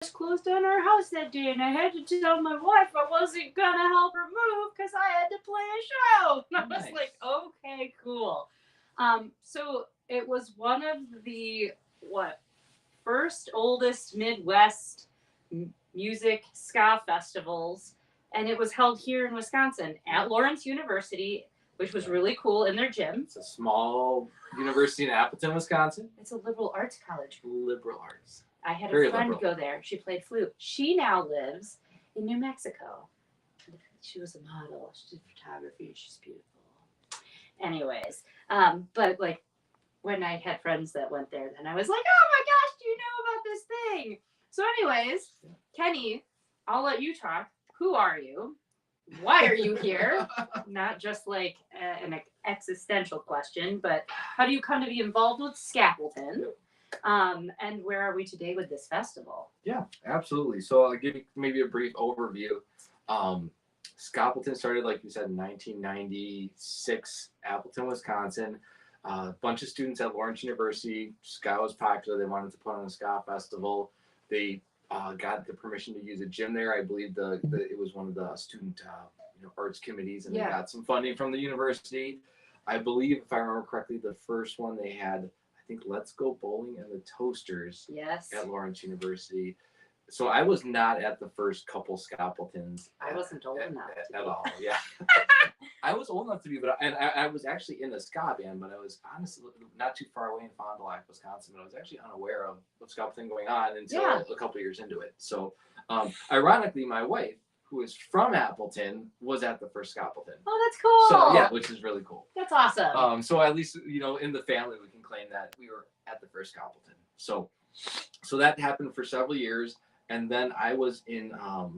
closed down our house that day, and I had to tell my wife I wasn't gonna help her move because I had to play a show. And I was Nice. like, okay, cool. So it was one of the what first oldest Midwest music ska festivals, and it was held here in Wisconsin at Lawrence University, which was really cool in their gym. It's a small university in Appleton, Wisconsin. It's a liberal arts college. Liberal arts. I had Very a friend liberal. go there. She played flute. She now lives in New Mexico. She was a model. She did photography. She's beautiful. Anyways, but like when I had friends that went there, then I was like, oh my gosh, do you know about this thing? So, anyways, Kenny, I'll let you talk. Who are you? Why are you here? Not just like an existential question, but how do you come to be involved with Skappleton? And where are we today with this festival? Yeah, absolutely. So I'll give you maybe a brief overview. Skappleton started, like you said, in 1996, Appleton, Wisconsin. A bunch of students at Lawrence University. Ska was popular. They wanted to put on a ska festival. They got the permission to use a gym there. I believe it was one of the student arts committees, and they got some funding from the university. I believe, if I remember correctly, the first one they had, I think, Let's Go Bowling and the Toasters at Lawrence University. So I was not at the first couple Skappletons. I wasn't old enough at all. Yeah, I was old enough to be, but I was actually in the ska band, but I was honestly not too far away in Fond du Lac, Wisconsin. But I was actually unaware of Skappleton going on until a couple of years into it. So, ironically, my wife, who is from Appleton, was at the first Skappleton. Oh, that's cool. So yeah, which is really cool. That's awesome. So at least in the family we can claim that we were at the first Skappleton. So that happened for several years. And then I was in, I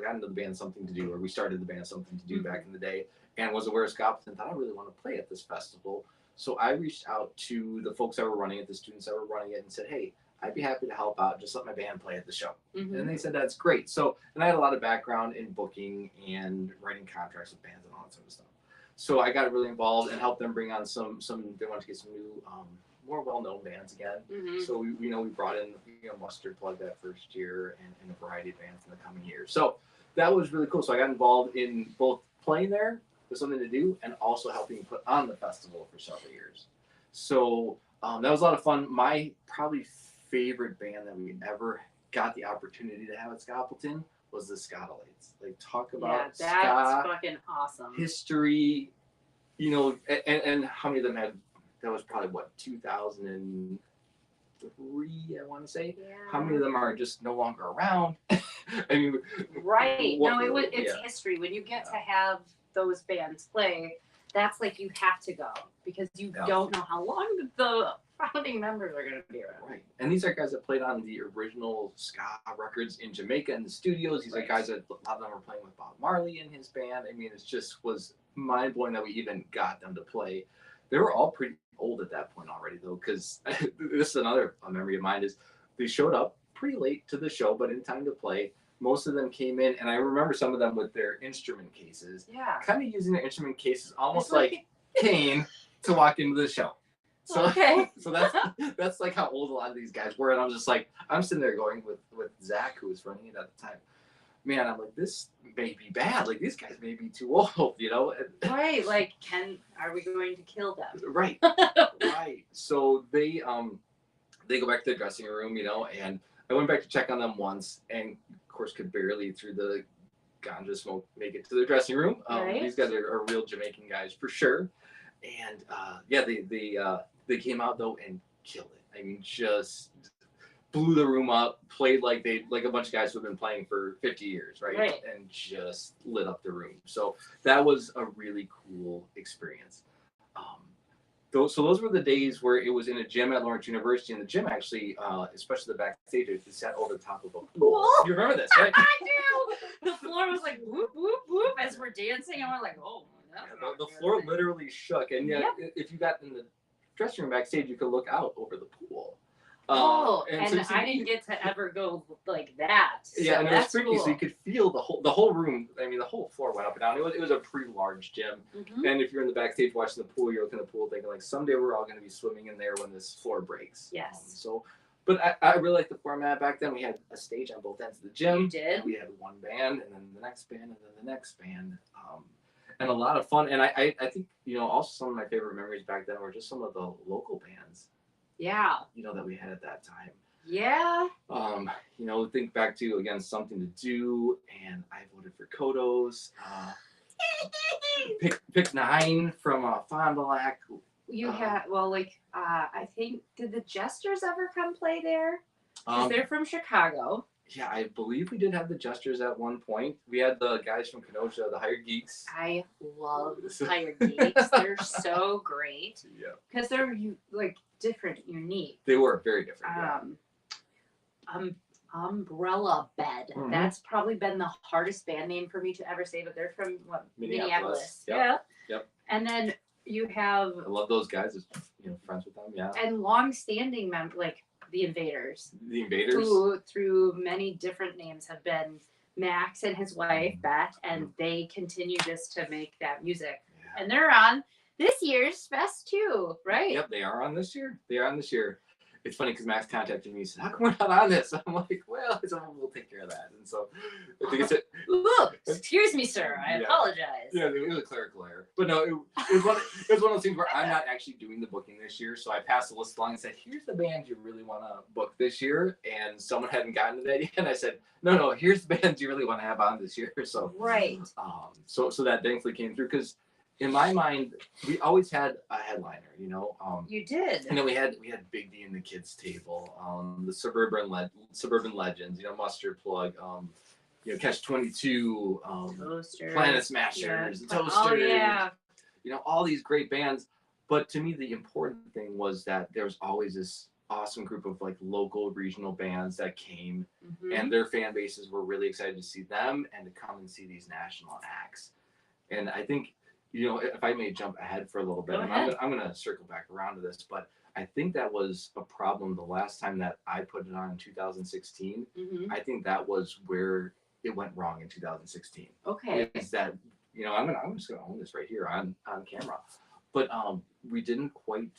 got into the band Something to Do, or we started the band Something to Do back in the day, and was aware of Skappleton, thought I really want to play at this festival. So I reached out to the folks that were running it, the students that were running it, and said, hey, I'd be happy to help out, just let my band play at the show. And they said, that's great. So, and I had a lot of background in booking and writing contracts with bands and all that sort of stuff. So I got really involved and helped them bring on some they wanted to get some new, more well-known bands again. So we brought in Mustard Plug that first year and a variety of bands in the coming years. So that was really cool. So I got involved in both playing there with Something to Do and also helping put on the festival for several years. So that was a lot of fun. My probably favorite band that we ever got the opportunity to have at Skappleton was the Skattalites. Like, talk about that's ska fucking awesome history, and how many of them had. That was probably 2003, I want to say. How many of them are just no longer around? I mean, it's history. When you get to have those bands play, that's like you have to go because you don't know how long the founding members are going to be around. Right, and these are guys that played on the original ska records in Jamaica in the studios. These are guys that a lot of them were playing with Bob Marley in his band. I mean, it just was mind blowing that we even got them to play. They were all pretty old at that point already, though, because this is another memory of mine, is they showed up pretty late to the show, but in time to play. Most of them came in, and I remember some of them with their instrument cases, kind of using their instrument cases almost like Kane to walk into the show. So, so that's like how old a lot of these guys were, and I was just like, I'm sitting there going with Zach, who was running it at the time. Man, I'm like, this may be bad. Like, these guys may be too old, Right, like, are we going to kill them? Right, right. So they go back to the dressing room, and I went back to check on them once, and of course could barely through the ganja smoke make it to the dressing room. These guys are real Jamaican guys for sure, and they came out though and killed it. I mean, just blew the room up, played like a bunch of guys who have been playing for 50 years, right? And just lit up the room. So that was a really cool experience. Those were the days where it was in a gym at Lawrence University, and the gym actually, especially the backstage, it sat over the top of a pool. You remember this, right? I do. The floor was like whoop whoop whoop as we're dancing, and we're like, oh. The floor literally shook, and if you got in the dressing room backstage, you could look out over the pool. And so I didn't get to ever go like that. So and it was freaky. Cool. So you could feel the whole room. I mean, the whole floor went up and down. It was a pretty large gym. And if you're in the backstage watching the pool, you're looking at the pool thinking like, someday we're all going to be swimming in there when this floor breaks. Yes. So But I really like the format back then. We had a stage on both ends of the gym. You did? And we had one band, and then the next band, and then the next band. And a lot of fun. And I think, also some of my favorite memories back then were just some of the local bands, Yeah. that we had at that time. Yeah. Think back to, again, Something to Do, and I voted for Kodos. Pick 9 from Fond du Lac. You had, I think, did the Jesters ever come play there? Because they're from Chicago. Yeah, I believe we did have the Jesters at one point. We had the guys from Kenosha, the Hired Geeks. I love Hired Geeks. They're so great. Yeah. Because they're different, unique. They were very different. Umbrella Bed. Mm-hmm. That's probably been the hardest band name for me to ever say, but they're from Minneapolis. Yep. Yeah. Yep. And then you have. I love those guys. Friends with them. Yeah. And long-standing members like the Invaders. The Invaders. Who, through many different names, have been Max and his wife Beth, and they continue just to make that music. Yeah. And they're on this year's fest too, right? Yep, they are on this year. It's funny because Max contacted me and said, "How come we're not on this?" I'm like, "Well, we'll take care of that." And so I think look, excuse me, sir. I apologize. Yeah, it was a clerical error. But no, it was one of those things where I'm not actually doing the booking this year. So I passed the list along and said, "Here's the bands you really want to book this year." And someone hadn't gotten to that yet. And I said, No, here's the bands you really want to have on this year. So right. So that thankfully came through because in my mind, we always had a headliner, You did. And then we had Big D and the Kids Table, the Suburban Legends, Mustard Plug, Catch 22, Planet Smashers, the Toasters. Oh, yeah. All these great bands. But to me, the important thing was that there was always this awesome group of local regional bands that came, and their fan bases were really excited to see them and to come and see these national acts. And I think, if I may jump ahead for a little bit, I'm going to circle back around to this, but I think that was a problem the last time that I put it on in 2016. I think that was where it went wrong in 2016. Okay. Is that, I'm just going to own this right here on camera, but we didn't quite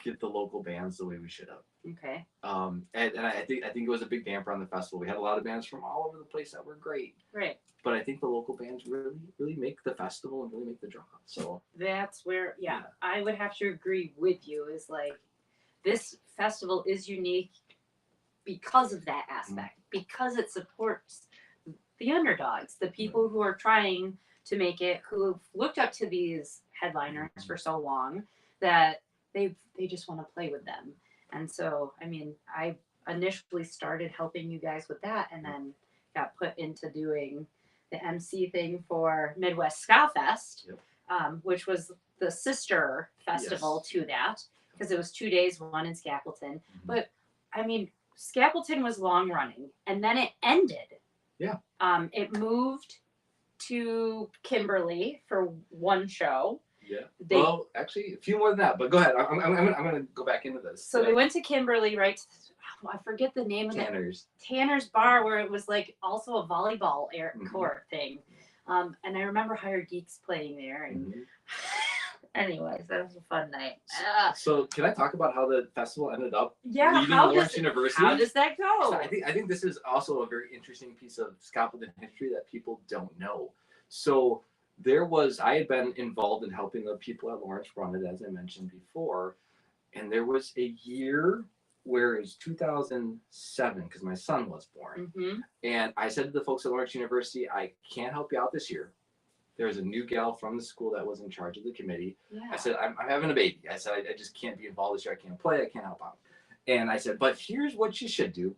get the local bands the way we should have. Okay. And I think it was a big damper on the festival. We had a lot of bands from all over the place that were great. Right. But I think the local bands really make the festival and really make the draw. So that's where, I would have to agree with you. Is this festival is unique because of that aspect, because it supports the underdogs, the people who are trying to make it, who have looked up to these headliners for so long that they just want to play with them. And so, I initially started helping you guys with that, and then got put into doing the MC thing for Midwest Ska Fest, which was the sister festival to that, because it was 2 days, one in Skappleton. But Skappleton was long running, and then it ended. Yeah. It moved to Kimberly for one show. Yeah. Actually, a few more than that, but go ahead. I'm going to go back into this. So they went to Kimberly, right? I forget the name of it. Tanner's Bar, where it was also a volleyball court thing. And I remember Hired Geeks playing there. And anyways, that was a fun night. So can I talk about how the festival ended up leaving Lawrence University? How does that go? So I think this is also a very interesting piece of Skappleton history that people don't know. So I had been involved in helping the people at Lawrence run it, as I mentioned before. And there was a year where it was 2007, because my son was born. And I said to the folks at Lawrence University, I can't help you out this year. There's a new gal from the school that was in charge of the committee. Yeah. I said, I'm having a baby. I said, I just can't be involved this year. I can't play. I can't help out. And I said, but here's what you should do.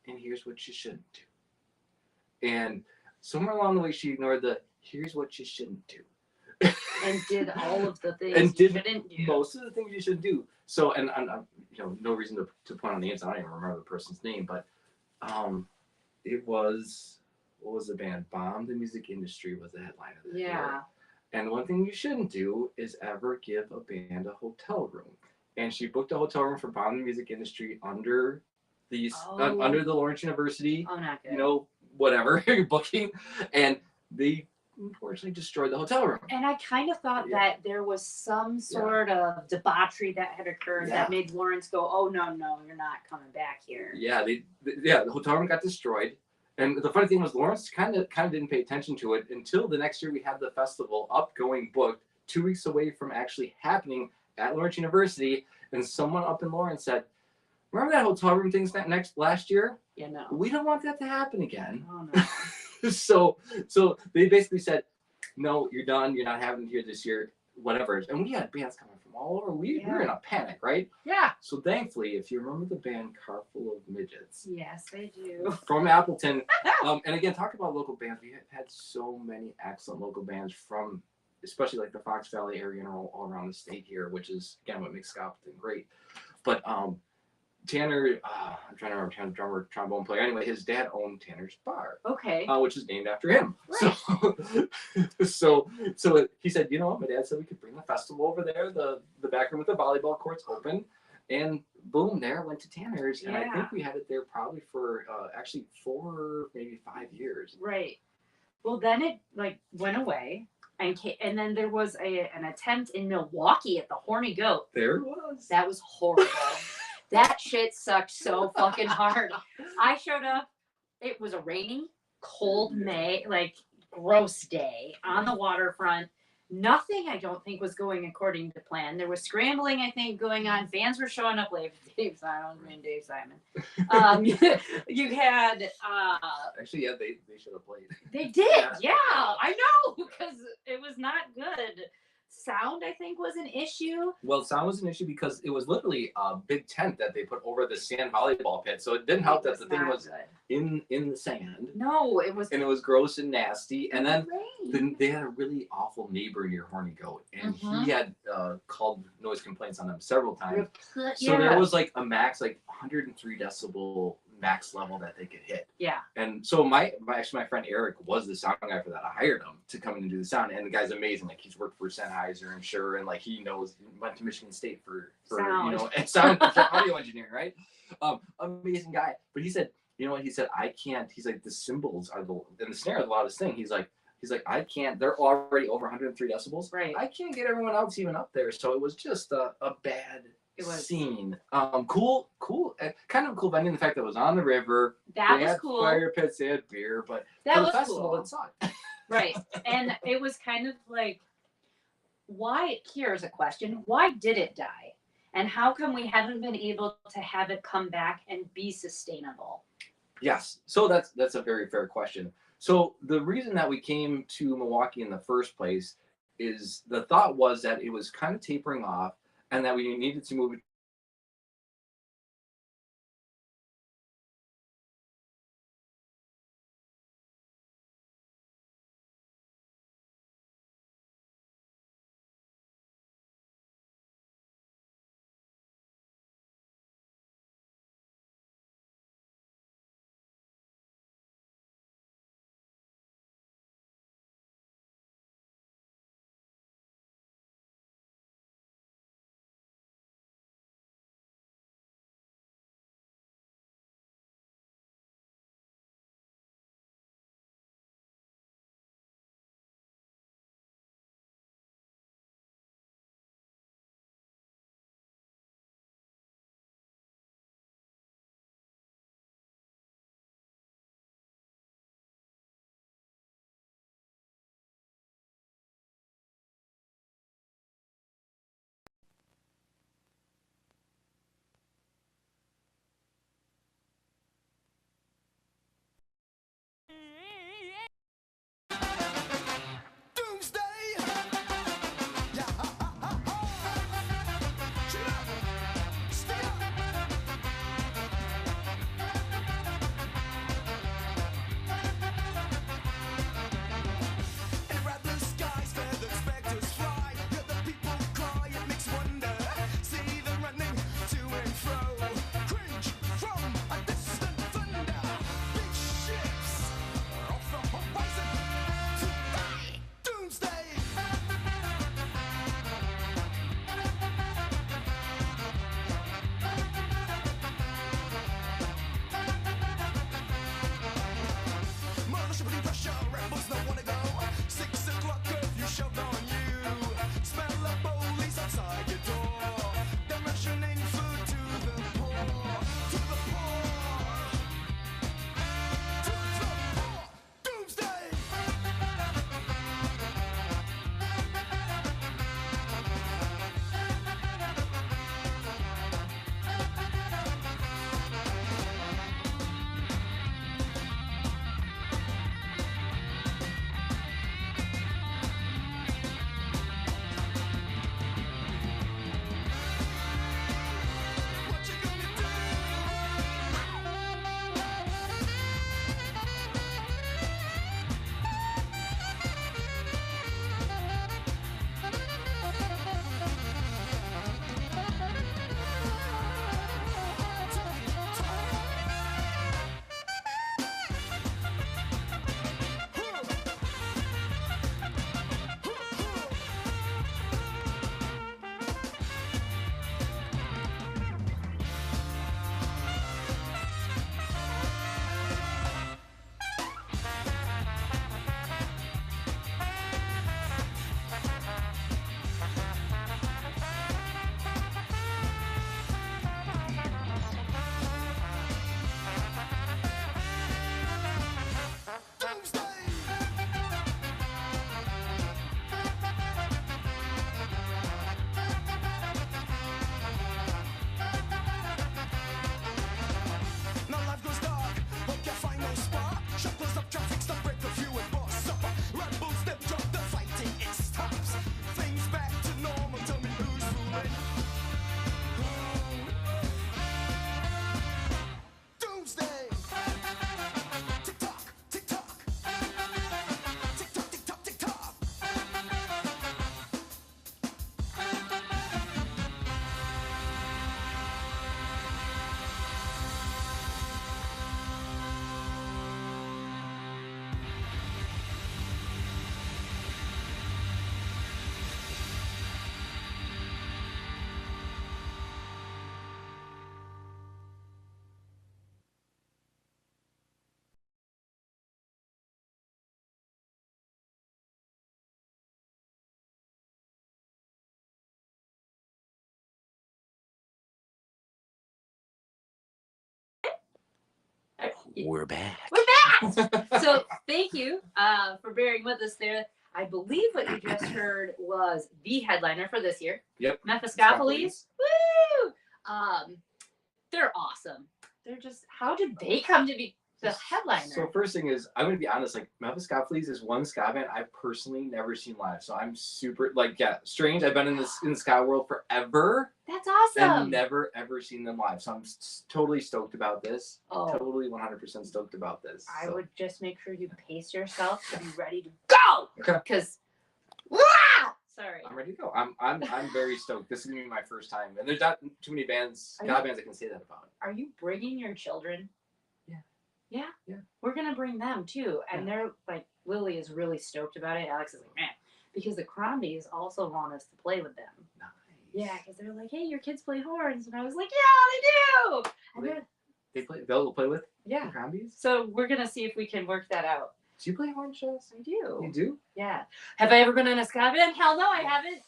And here's what you shouldn't do. And somewhere along the way, she ignored the here's what you shouldn't do. And did all of the things you shouldn't do. Most of the things you should do. So, and no reason to point on names. I don't even remember the person's name, but it was, what was the band? Bomb the Music Industry was the headliner. Yeah. And one thing you shouldn't do is ever give a band a hotel room. And she booked a hotel room for Bomb the Music Industry under under the Lawrence University. Oh, not good. Whatever booking, and they unfortunately destroyed the hotel room. And I kind of thought that there was some sort of debauchery that had occurred that made Lawrence go, "Oh no, you're not coming back here." Yeah, the hotel room got destroyed. And the funny thing was, Lawrence kind of didn't pay attention to it until the next year we had the festival upgoing booked 2 weeks away from actually happening at Lawrence University. And someone up in Lawrence said, "Remember that hotel room thing last year? Yeah, no. We don't want that to happen again." Oh no. so they basically said, "No, you're done. You're not having it here this year. Whatever." And we had bands coming from all over. We were in a panic, right? Yeah. So thankfully, if you remember the band Carful of Midgets. Yes, I do. From Appleton. And again, talk about local bands. We have had so many excellent local bands from, especially like the Fox Valley area and all around the state here, which is, again, what makes Skappleton great. But Tanner, I'm trying to remember, Tanner, drummer, trombone player. Anyway, his dad owned Tanner's Bar. Okay. Which is named after him. Right. So he said, you know what? My dad said we could bring the festival over there, the back room with the volleyball courts open, and boom, there went to Tanner's, and I think we had it there probably for actually 4, maybe 5 years. Right. Well, then it went away. And then there was an attempt in Milwaukee at the Horny Goat. There it was. That was horrible. That shit sucked so fucking hard. I showed up. It was a rainy, cold May, gross day on the waterfront. Nothing, I don't think, was going according to plan. There was scrambling, I think, going on. Fans were showing up late. Dave Simon. You had... Actually, yeah, they should have played. They did, yeah. I know, because it was not good. Sound, I think, was an issue. Well, sound was an issue because it was literally a big tent that they put over the sand volleyball pit. So it didn't help that the thing was in the sand. No, it was. And it was gross and nasty. And then they had a really awful neighbor near Horny Goat. And he had called noise complaints on them several times. So there was a max, 103 decibel max level that they could hit. Yeah. And so my friend Eric was the sound guy for that. I hired him to come in and do the sound, and the guy's amazing. He's worked for Sennheiser and Shure, and he went to Michigan State for sound. And sound for audio engineering, right? Amazing guy. But he said, you know what? He said, I can't. He's like, the cymbals are and the snare are the loudest thing. He's like, I can't. They're already over 103 decibels. Right. I can't get everyone else even up there. So it was just a bad scene. Cool, kind of a cool venue. The fact that it was on the river. That they was had cool. Fire pits, they had beer, but that for the was festival, cool. It sucked. Right, and it was kind of why? Here's a question: why did it die? And how come we haven't been able to have it come back and be sustainable? Yes, so that's a very fair question. So the reason that we came to Milwaukee in the first place is the thought was that it was kind of tapering off, and that we needed to move We're back. We're back. So thank you for bearing with us there. I believe what you just heard was the headliner for this year. Yep. Mephistopheles. Woo! They're awesome. They're just, how did they come to be the headliner? So first thing is, I'm gonna be honest. Like, Skappleton is one ska band I've personally never seen live. So I'm super strange. I've been in the ska world forever. That's awesome. And never ever seen them live. So I'm totally stoked about this. Oh. Totally 100% stoked about this. I So. would just make sure you pace yourself to be ready to go. Okay. Because, sorry. I'm ready to go. I'm very stoked. This is gonna be my first time, and there's not too many bands, ska bands, I can say that about. Are you bringing your children? Yeah. We're gonna bring them too, and they're like, Lily is really stoked about it. Alex is like, man, because the Crombies also want us to play with them. Nice. Yeah, because they're like, hey, your kids play horns, and I was like, yeah, they do. And They'll play with the Crombies. So we're gonna see if we can work that out. Do you play horn, Jess? I do. You do? Yeah. Have I ever been in a ska band? Hell no, I haven't.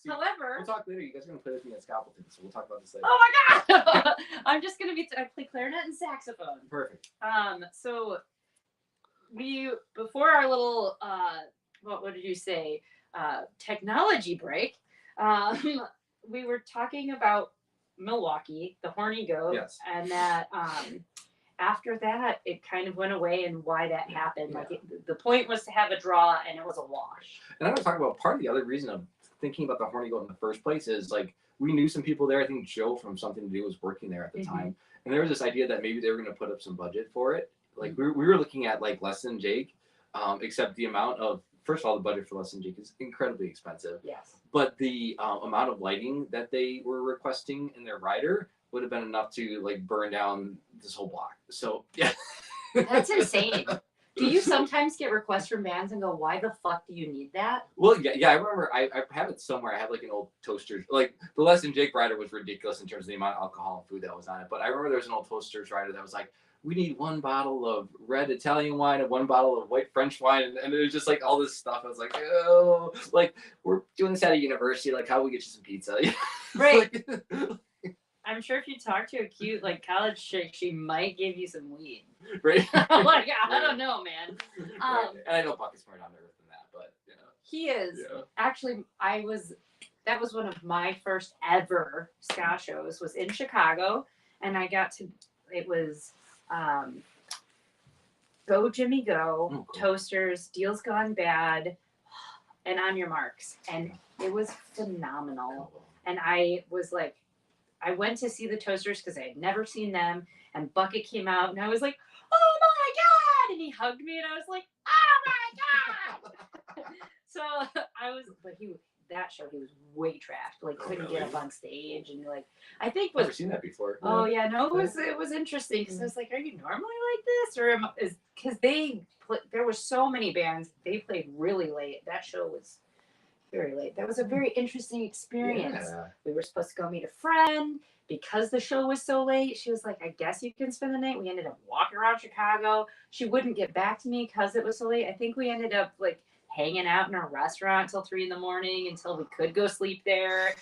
However, we'll talk later. You guys are gonna play with me at Skappleton, so we'll talk about this later. Oh my god! I'm just gonna I play clarinet and saxophone. Perfect. So we before our little what did you say? Technology break. We were talking about Milwaukee, the horny goat, yes. And that after that it kind of went away, and why that happened. Yeah. Like the point was to have a draw, and it was a wash. And I'm gonna talk about part of the other reason of thinking about the horny goat in the first place is like we knew some people there. I think Joe from Something to Do was working there at the time, and there was this idea that maybe they were going to put up some budget for it. Like we were looking at like Less Than Jake, except the amount of, first of all, the budget for Less Than Jake is incredibly expensive. Yes. But the amount of lighting that they were requesting in their rider would have been enough to like burn down this whole block. So yeah, that's insane. Do you sometimes get requests from bands and go, why the fuck do you need that? Well, yeah, I remember I have it somewhere. I have like an old toaster. Like the Less Than Jake rider was ridiculous in terms of the amount of alcohol and food that was on it. But I remember there was an old Toasters rider that was like, we need 1 bottle of red Italian wine and 1 bottle of white French wine. And it was just like all this stuff. I was like, oh, like we're doing this at a university. Like, how do we get you some pizza? Right. I'm sure if you talk to a cute like college chick, she might give you some weed. Right. Like, I don't know, man. Right. And I know Buck is more down to earth than that, but you know. He is. Yeah. Actually, that was one of my first ever ska shows was in Chicago, and it was Go Jimmy Go, cool. Toasters, Deals Gone Bad, and On Your Marks. And it was phenomenal. And I was like, I went to see the Toasters because I had never seen them, and Bucket came out, and I was like, oh my God! And he hugged me, and I was like, oh my God! So that show, he was way trashed, like couldn't get up on stage, and like, I think I've never seen that before. Oh yeah, no, it was interesting because I was like, are you normally like this, or because there were so many bands, they played really late. That show was very late. That was a very interesting experience. Yeah. We were supposed to go meet a friend. Because the show was so late, she was like, I guess you can spend the night. We ended up walking around Chicago. She wouldn't get back to me because it was so late. I think we ended up like hanging out in a restaurant till 3 a.m. until we could go sleep there,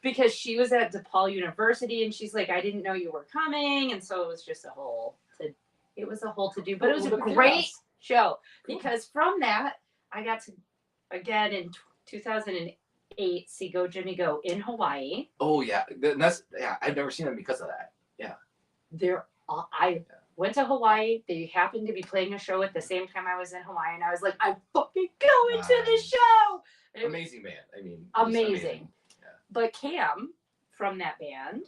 because she was at DePaul University, and she's like, I didn't know you were coming. And so it was just a whole to do, but it was a great show because from that, I got to, again, in 2008, see Go Jimmy Go in Hawaii. Oh yeah, I've never seen them because of that. Yeah, I went to Hawaii. They happened to be playing a show at the same time I was in Hawaii, and I was like, I'm fucking going to this show. Amazing band. I mean, amazing. Yeah. But Cam from that band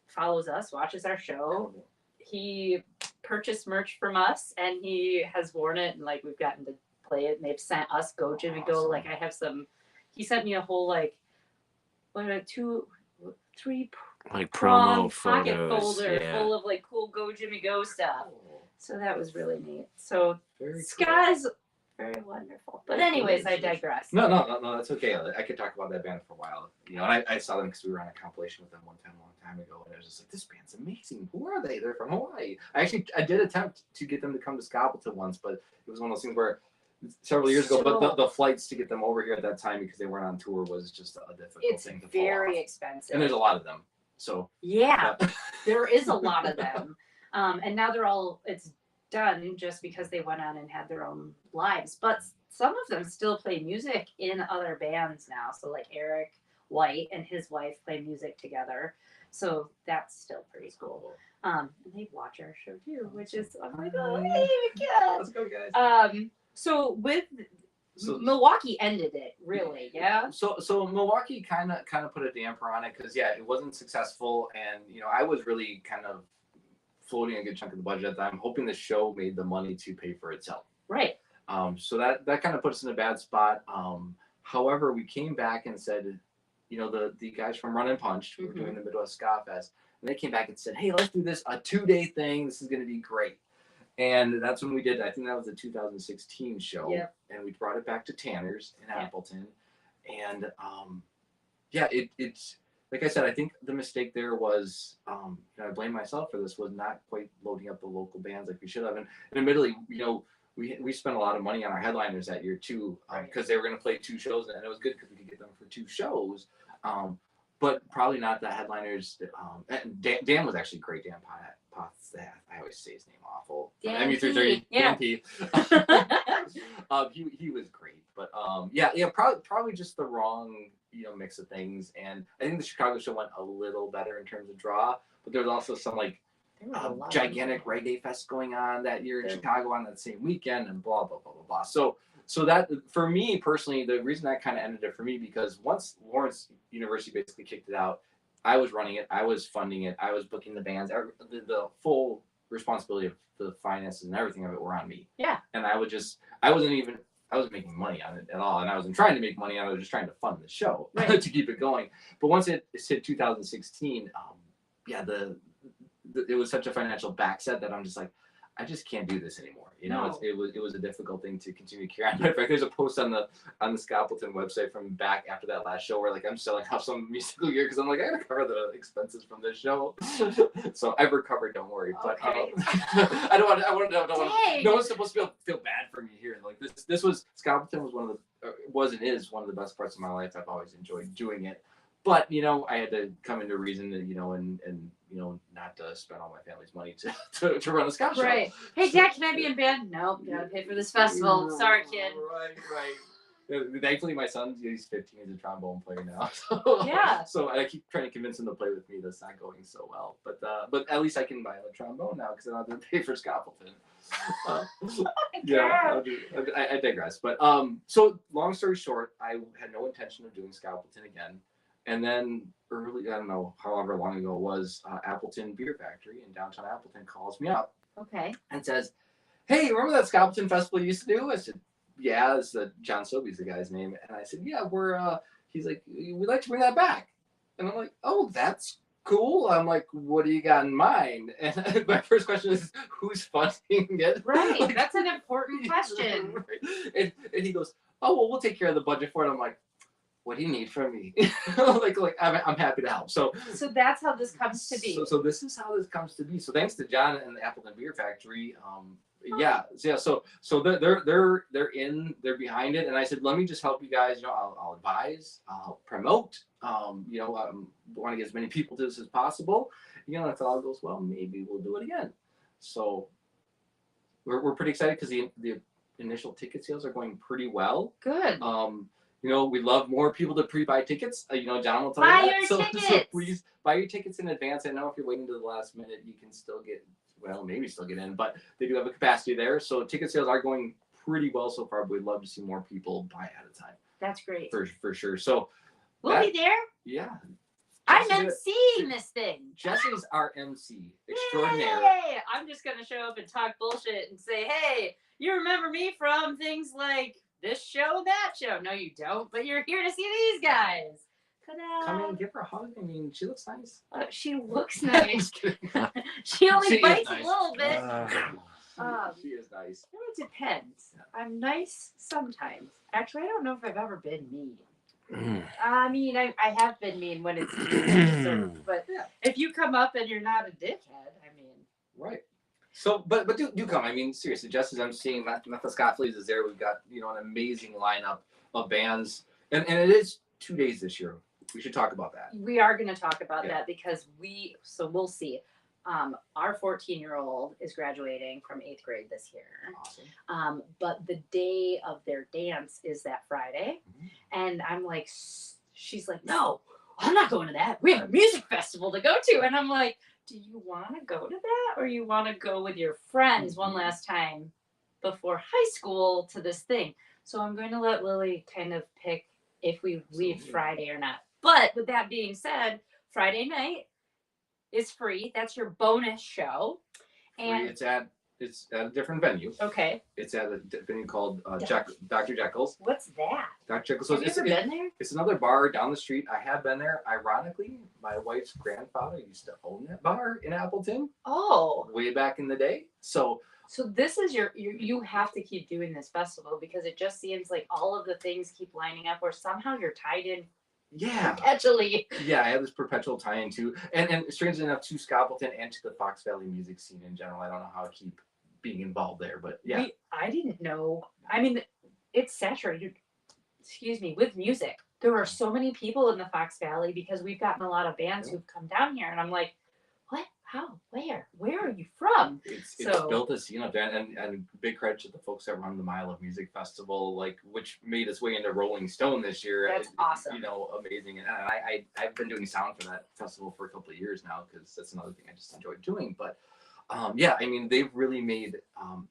follows us, watches our show. He purchased merch from us, and he has worn it, and like we've gotten to play it, and they've sent us Go Jimmy Go. Like I have some. He sent me a whole like, three like promo pocket photos, folder full of like cool Go Jimmy Go stuff. So that was really neat. So ska is very wonderful. But anyways, I digress. No, that's okay. I could talk about that band for a while. You know, and I saw them because we were on a compilation with them a long time ago, and I was just like, this band's amazing. Who are they? They're from Hawaii. I did attempt to get them to come to Skappleton once, but it was one of those things where several years ago, but the flights to get them over here at that time because they weren't on tour was just a difficult thing to pull very off. expensive. And there's a lot of them. So yeah. There is a lot of them. And now it's done just because they went on and had their own lives. But some of them still play music in other bands now. So like Eric White and his wife play music together. So that's still pretty cool. And they watch our show too, which is, I'm like, oh, hey, Let's go, guys. So Milwaukee ended it, really, yeah. So Milwaukee kind of put a damper on it because it wasn't successful, and I was really kind of floating a good chunk of the budget at the time, hoping the show made the money to pay for itself. Right. So that kind of put us in a bad spot. However, we came back and said, the guys from Run and Punch who were doing the Midwest Ska Fest, and they came back and said, hey, let's do this a 2-day thing. This is going to be great. And that's when we did. I think that was the 2016 show. Yep. And we brought it back to Tanner's in Appleton. And it's like I said, I think the mistake there was, I blame myself for this, was not quite loading up the local bands like we should have. And admittedly, we spent a lot of money on our headliners that year too, because they were going to play 2 shows, and it was good because we could get them for 2 shows. But probably not the headliners. Dan was actually great. Dan Potts. I always say his name awful. MU330. Dan P. He was great, but probably just the wrong mix of things. And I think the Chicago show went a little better in terms of draw, but there was also some gigantic reggae fest going on that year in Chicago on that same weekend, and blah blah blah blah blah. So that, for me personally, the reason that kind of ended it for me, because once Lawrence University basically kicked it out, I was running it, I was funding it, I was booking the bands, the full responsibility of the finances and everything of it were on me. Yeah. And I wasn't making money on it at all, and I wasn't trying to make money on it. I was just trying to fund the show to keep it going. But once it hit 2016, it was such a financial backset that I'm just like, I just can't do this anymore. No. It was a difficult thing to continue to carry on. In fact, there's a post on the Skappleton website from back after that last show where I'm selling off some musical gear because I'm like, I gotta cover the expenses from this show. So I've recovered, don't worry. But no one's supposed to feel bad for me here. Like this was Skappleton was one of the best parts of my life. I've always enjoyed doing it. But I had to come into reason, and not to spend all my family's money to run a ska show. Right. Hey, Dad, can I be in band? No, gotta pay for this festival. Sorry, kid. Right. Thankfully, my son, he's 15. He's a trombone player now. So I keep trying to convince him to play with me. That's not going so well. But at least I can buy a trombone now because I don't have to pay for Skappleton. I digress. But so long story short, I had no intention of doing Skappleton again. And then early, I don't know, however long ago it was, Appleton Beer Factory in downtown Appleton calls me up. Okay. And says, hey, remember that Skappleton festival you used to do? I said, yeah, it's John Sobey's the guy's name. And I said, yeah, he's like, we'd like to bring that back. And I'm like, oh, that's cool. I'm like, what do you got in mind? And my first question is, who's funding it? Right. That's an important question. Right. And he goes, oh, well, we'll take care of the budget for it. I'm like, what do you need from me? like I'm happy to help. So that's how this comes to be. So this is how this comes to be. So thanks to John and the Appleton Beer Factory. So they're behind it. And I said, let me just help you guys. I'll advise, I'll promote. I want to get as many people to this as possible. If it all goes well, maybe we'll do it again. So we're pretty excited because the initial ticket sales are going pretty well. Good. We'd love more people to pre-buy tickets. John will tell you that. So please buy your tickets in advance. I know if you're waiting to the last minute, you can still maybe still get in, but they do have a capacity there. So ticket sales are going pretty well so far, but we'd love to see more people buy at a time. That's great. For sure. So we'll be there. Yeah. I'm emceeing this thing. Jess is our MC extraordinaire. Yay! I'm just going to show up and talk bullshit and say, hey, you remember me from things like this show, that show. No, you don't, but you're here to see these guys. Ta-da. Come in, give her a hug. I mean, she looks nice. She looks nice. She only bites nice. A little bit. She is nice. It depends. I'm nice sometimes. Actually, I don't know if I've ever been mean. I mean, I have been mean when it's deserved, but if you come up and you're not a dickhead, I mean. Right. So, but do come. I mean, seriously, just as I'm seeing, Metha Scott Fleas is there. We've got, an amazing lineup of bands. And it is 2 days this year. We should talk about that. We are going to talk about that because we'll see. Our 14-year-old is graduating from 8th grade this year. Awesome. But the day of their dance is that Friday. And I'm like, she's like, no, I'm not going to that. We have a music festival to go to. And I'm like, do you want to go to that? Or you want to go with your friends one last time before high school to this thing? So I'm going to let Lily kind of pick if we leave Friday or not. But with that being said, Friday night is free. That's your bonus show. And it's at a different venue. Okay. It's at a venue called Dr. Jekyll's. What's that? Dr. Jekyll's. Have you ever been there? It's another bar down the street. I have been there. Ironically, my wife's grandfather used to own that bar in Appleton. Oh. Way back in the day. So this is you have to keep doing this festival because it just seems like all of the things keep lining up where somehow you're tied in. Yeah. Perpetually. Yeah, I have this perpetual tie-in too. And strangely enough, to Skappleton and to the Fox Valley music scene in general. I don't know how to keep being involved there, but yeah. I didn't know. I mean, it's saturated, with music. There are so many people in the Fox Valley because we've gotten a lot of bands who've come down here. And I'm like, what? How? Where are you from? It's built a scene up there, and big credit to the folks that run the Mile of Music Festival, which made its way into Rolling Stone this year. That's awesome. Amazing. And I've been doing sound for that festival for a couple of years now because that's another thing I just enjoyed doing. But they've really made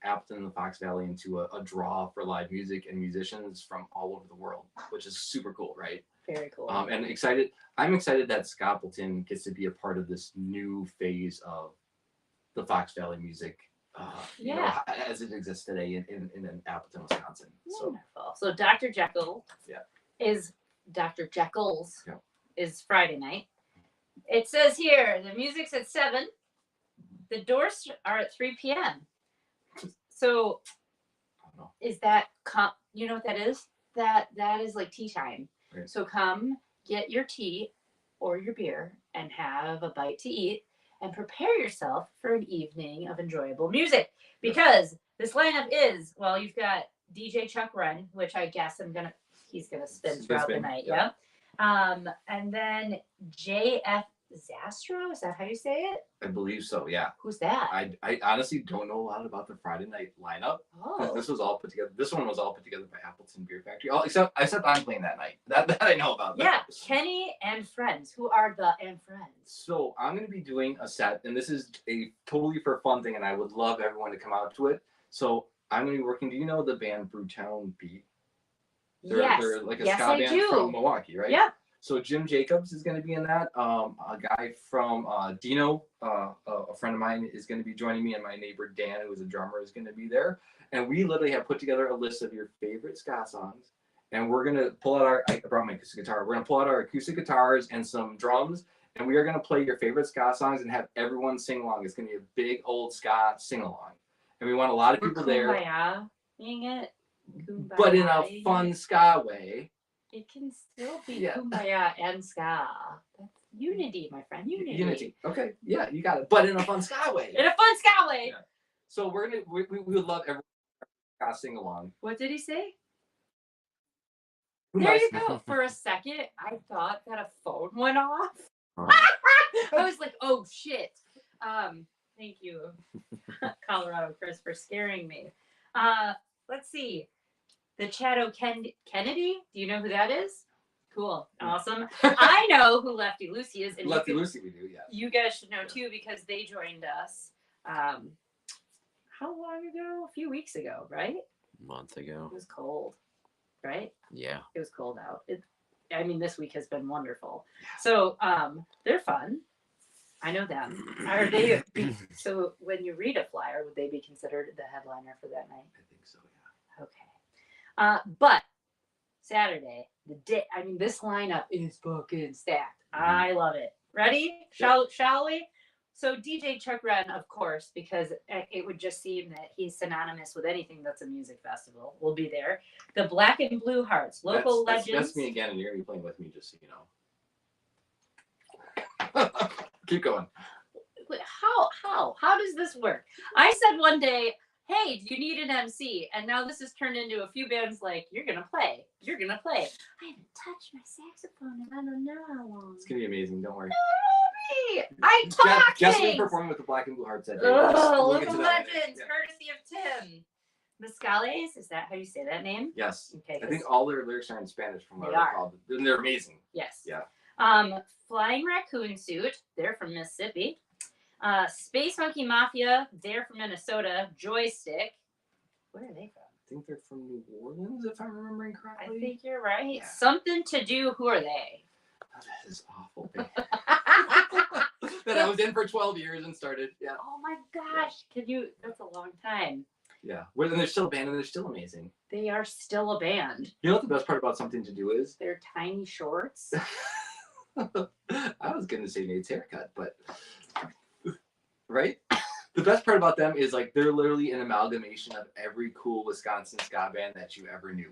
Appleton and the Fox Valley into a draw for live music and musicians from all over the world, which is super cool, right? Very cool. And excited. I'm excited that Skappleton gets to be a part of this new phase of the Fox Valley music, as it exists today in Appleton, Wisconsin. Wonderful. So Dr. Jekyll is Dr. Jekyll's is Friday night. It says here the music's at 7. The doors are at 3 p.m. So is that you know what that is? That is like tea time. Right. So come get your tea or your beer and have a bite to eat and prepare yourself for an evening of enjoyable music. Because this lineup is, you've got DJ Chuck Wren, which I guess he's gonna spin throughout the night. Yeah. And then JF Zastro, is that how you say it? I believe so, yeah. Who's that? I honestly don't know a lot about the Friday night lineup. Oh. This was all put together. This one was all put together by Appleton Beer Factory. Except I'm playing that night. That I know about. Yeah, Kenny and friends. Who are the and friends? So I'm going to be doing a set, and this is a totally for fun thing, and I would love everyone to come out to it. So I'm going to be working. Do you know the band Brewtown Beat? They're like a ska band from Milwaukee, right? Yeah. So Jim Jacobs is going to be in that. A guy from Dino, a friend of mine, is going to be joining me, and my neighbor Dan, who is a drummer, is going to be there. And we literally have put together a list of your favorite ska songs, and we're going to pull out I brought my acoustic guitar. We're going to pull out our acoustic guitars and some drums, and we are going to play your favorite ska songs and have everyone sing along. It's going to be a big old ska sing along, and we want a lot of people there. Kumbaya, but in a fun ska way. It can still be kumbaya and ska. That's unity, my friend. Unity. Okay. Yeah, you got it. But in a fun ska way. In a fun ska way. Yeah. So we would love everyone to sing along. What did he say? There you go. For a second, I thought that a phone went off. I was like, oh shit. Thank you, Colorado Chris, for scaring me. Let's see. The Chato Kennedy. Do you know who that is? Cool. Awesome. I know who Lefty Lucy is. And Lefty Lucy, we do, yeah. You guys should know too because they joined us. How long ago? A few weeks ago, right? A month ago. It was cold, right? Yeah. It was cold out. This week has been wonderful. So they're fun. I know them. Are they? So when you read a flyer, would they be considered the headliner for that night? I think so, yeah. Okay. But Saturday, this lineup is fucking stacked. I love it. Ready? Shall we? So DJ Chuck Wren, of course, because it would just seem that he's synonymous with anything that's a music festival, will be there. The Black and Blue Hearts, local legends. That's me again, and you're going to be playing with me, just so you know. Keep going. How does this work? I said one day, hey, do you need an MC? And now this has turned into a few bands like, you're going to play. I haven't touched my saxophone in I don't know how long. It's going to be amazing. Don't worry. Hey, I'm talking. Jess will be performing with the Black and Blue Hearts that day. Oh, We'll look get at to that later. legends, courtesy of Tim. Mescales, is that how you say that name? Yes. Okay. I think all their lyrics are in Spanish from what They I are. recall. And they're amazing. Yes. Yeah. Flying Raccoon Suit, they're from Mississippi. Space Monkey Mafia, they're from Minnesota. Joystick, where are they from? I think they're from New Orleans, if I'm remembering correctly. I think you're right. Yeah. Something to Do, who are they? Oh, that is awful. That I was in for 12 years and started. Yeah. Oh my gosh, that's a long time. Yeah. Well, then they're still a band and they're still amazing. They are still a band. You know what the best part about Something to Do is? They're tiny shorts. I was going to say Nate's haircut, but... Right? The best part about them is like they're literally an amalgamation of every cool Wisconsin ska band that you ever knew.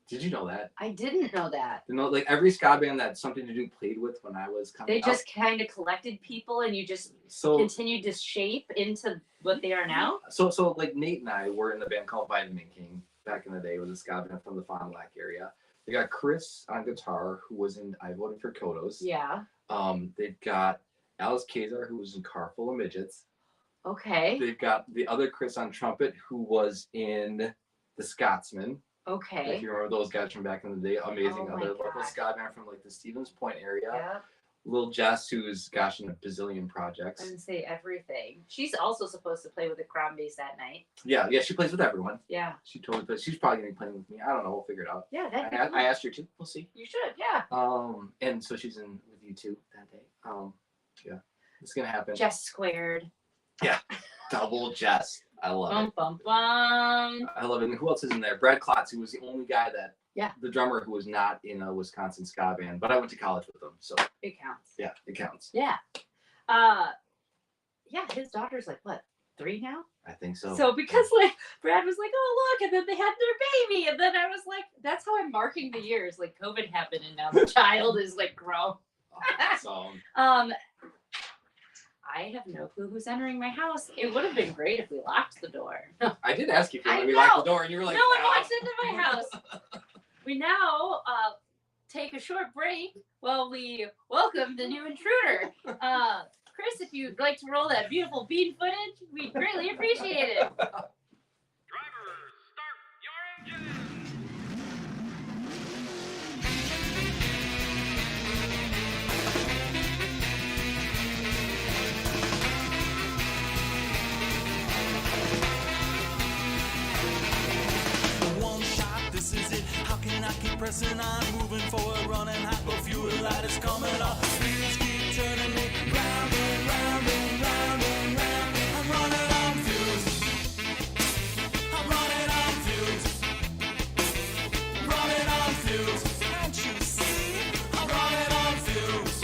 Did you know that? I didn't know that. You know, like every ska band that Something to Do played with when I was coming They up. just kind of collected people and you just continued to shape into what they are now? So like Nate and I were in a band called Vitamin King back in the day. It was a ska band from the Fond du Lac area. They got Chris on guitar, who was in I Voted for Kodos. Yeah. They've got Alice Kazar, who was in Car Full of Midgets. Okay. They've got the other Chris on trumpet, who was in The Scotsman. Okay. If you remember those guys from back in the day, amazing. Oh my Other local God. ska band from like the Stevens Point area. Yeah. Lil Jess, who's gosh in a bazillion projects. I didn't say everything. She's also supposed to play with the Crown Bass that night. Yeah, she plays with everyone. Yeah. She totally plays. She's probably gonna be playing with me. I don't know. We'll figure it out. Yeah, I asked her to. We'll see. You should, yeah. And so she's in with you too that day. Yeah, it's gonna happen. Jess squared. Yeah, double Jess. I love it. Bum. I love it. And who else is in there? Brad Klotz, who was the only guy that, the drummer who was not in a Wisconsin ska band, but I went to college with him, so it counts. yeah, it counts. Yeah. Yeah, his daughter's like what, 3 now? I think so. So because like Brad was like, oh look, and then they had their baby, and then I was like, that's how I'm marking the years. Like COVID happened, and now the child is like grown. Awesome. I have no clue who's entering my house. It would have been great if we locked the door. I did ask you if you I wanted me to know. lock the door, and you were like, No one "Ah." walks into my house. We now take a short break while we welcome the new intruder. Chris, if you'd like to roll that beautiful bean footage, we'd greatly appreciate it. Drivers, start your engines! One shot, this is it. How can I keep pressing on? Moving forward, running hot, but fuel light is coming up. Wheels keep turning me round and round and round and round. I'm running on fumes. I'm running on fumes. Running on fumes. Can't you see? I'm running on fumes.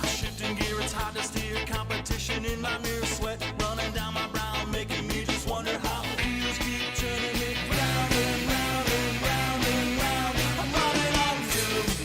I'm shifting gear, it's hard to steer. Competition in my mirror, sweat running down my brow, making me just wonder how. Wheels keep turning me round and round and round and round. I'm running on fumes.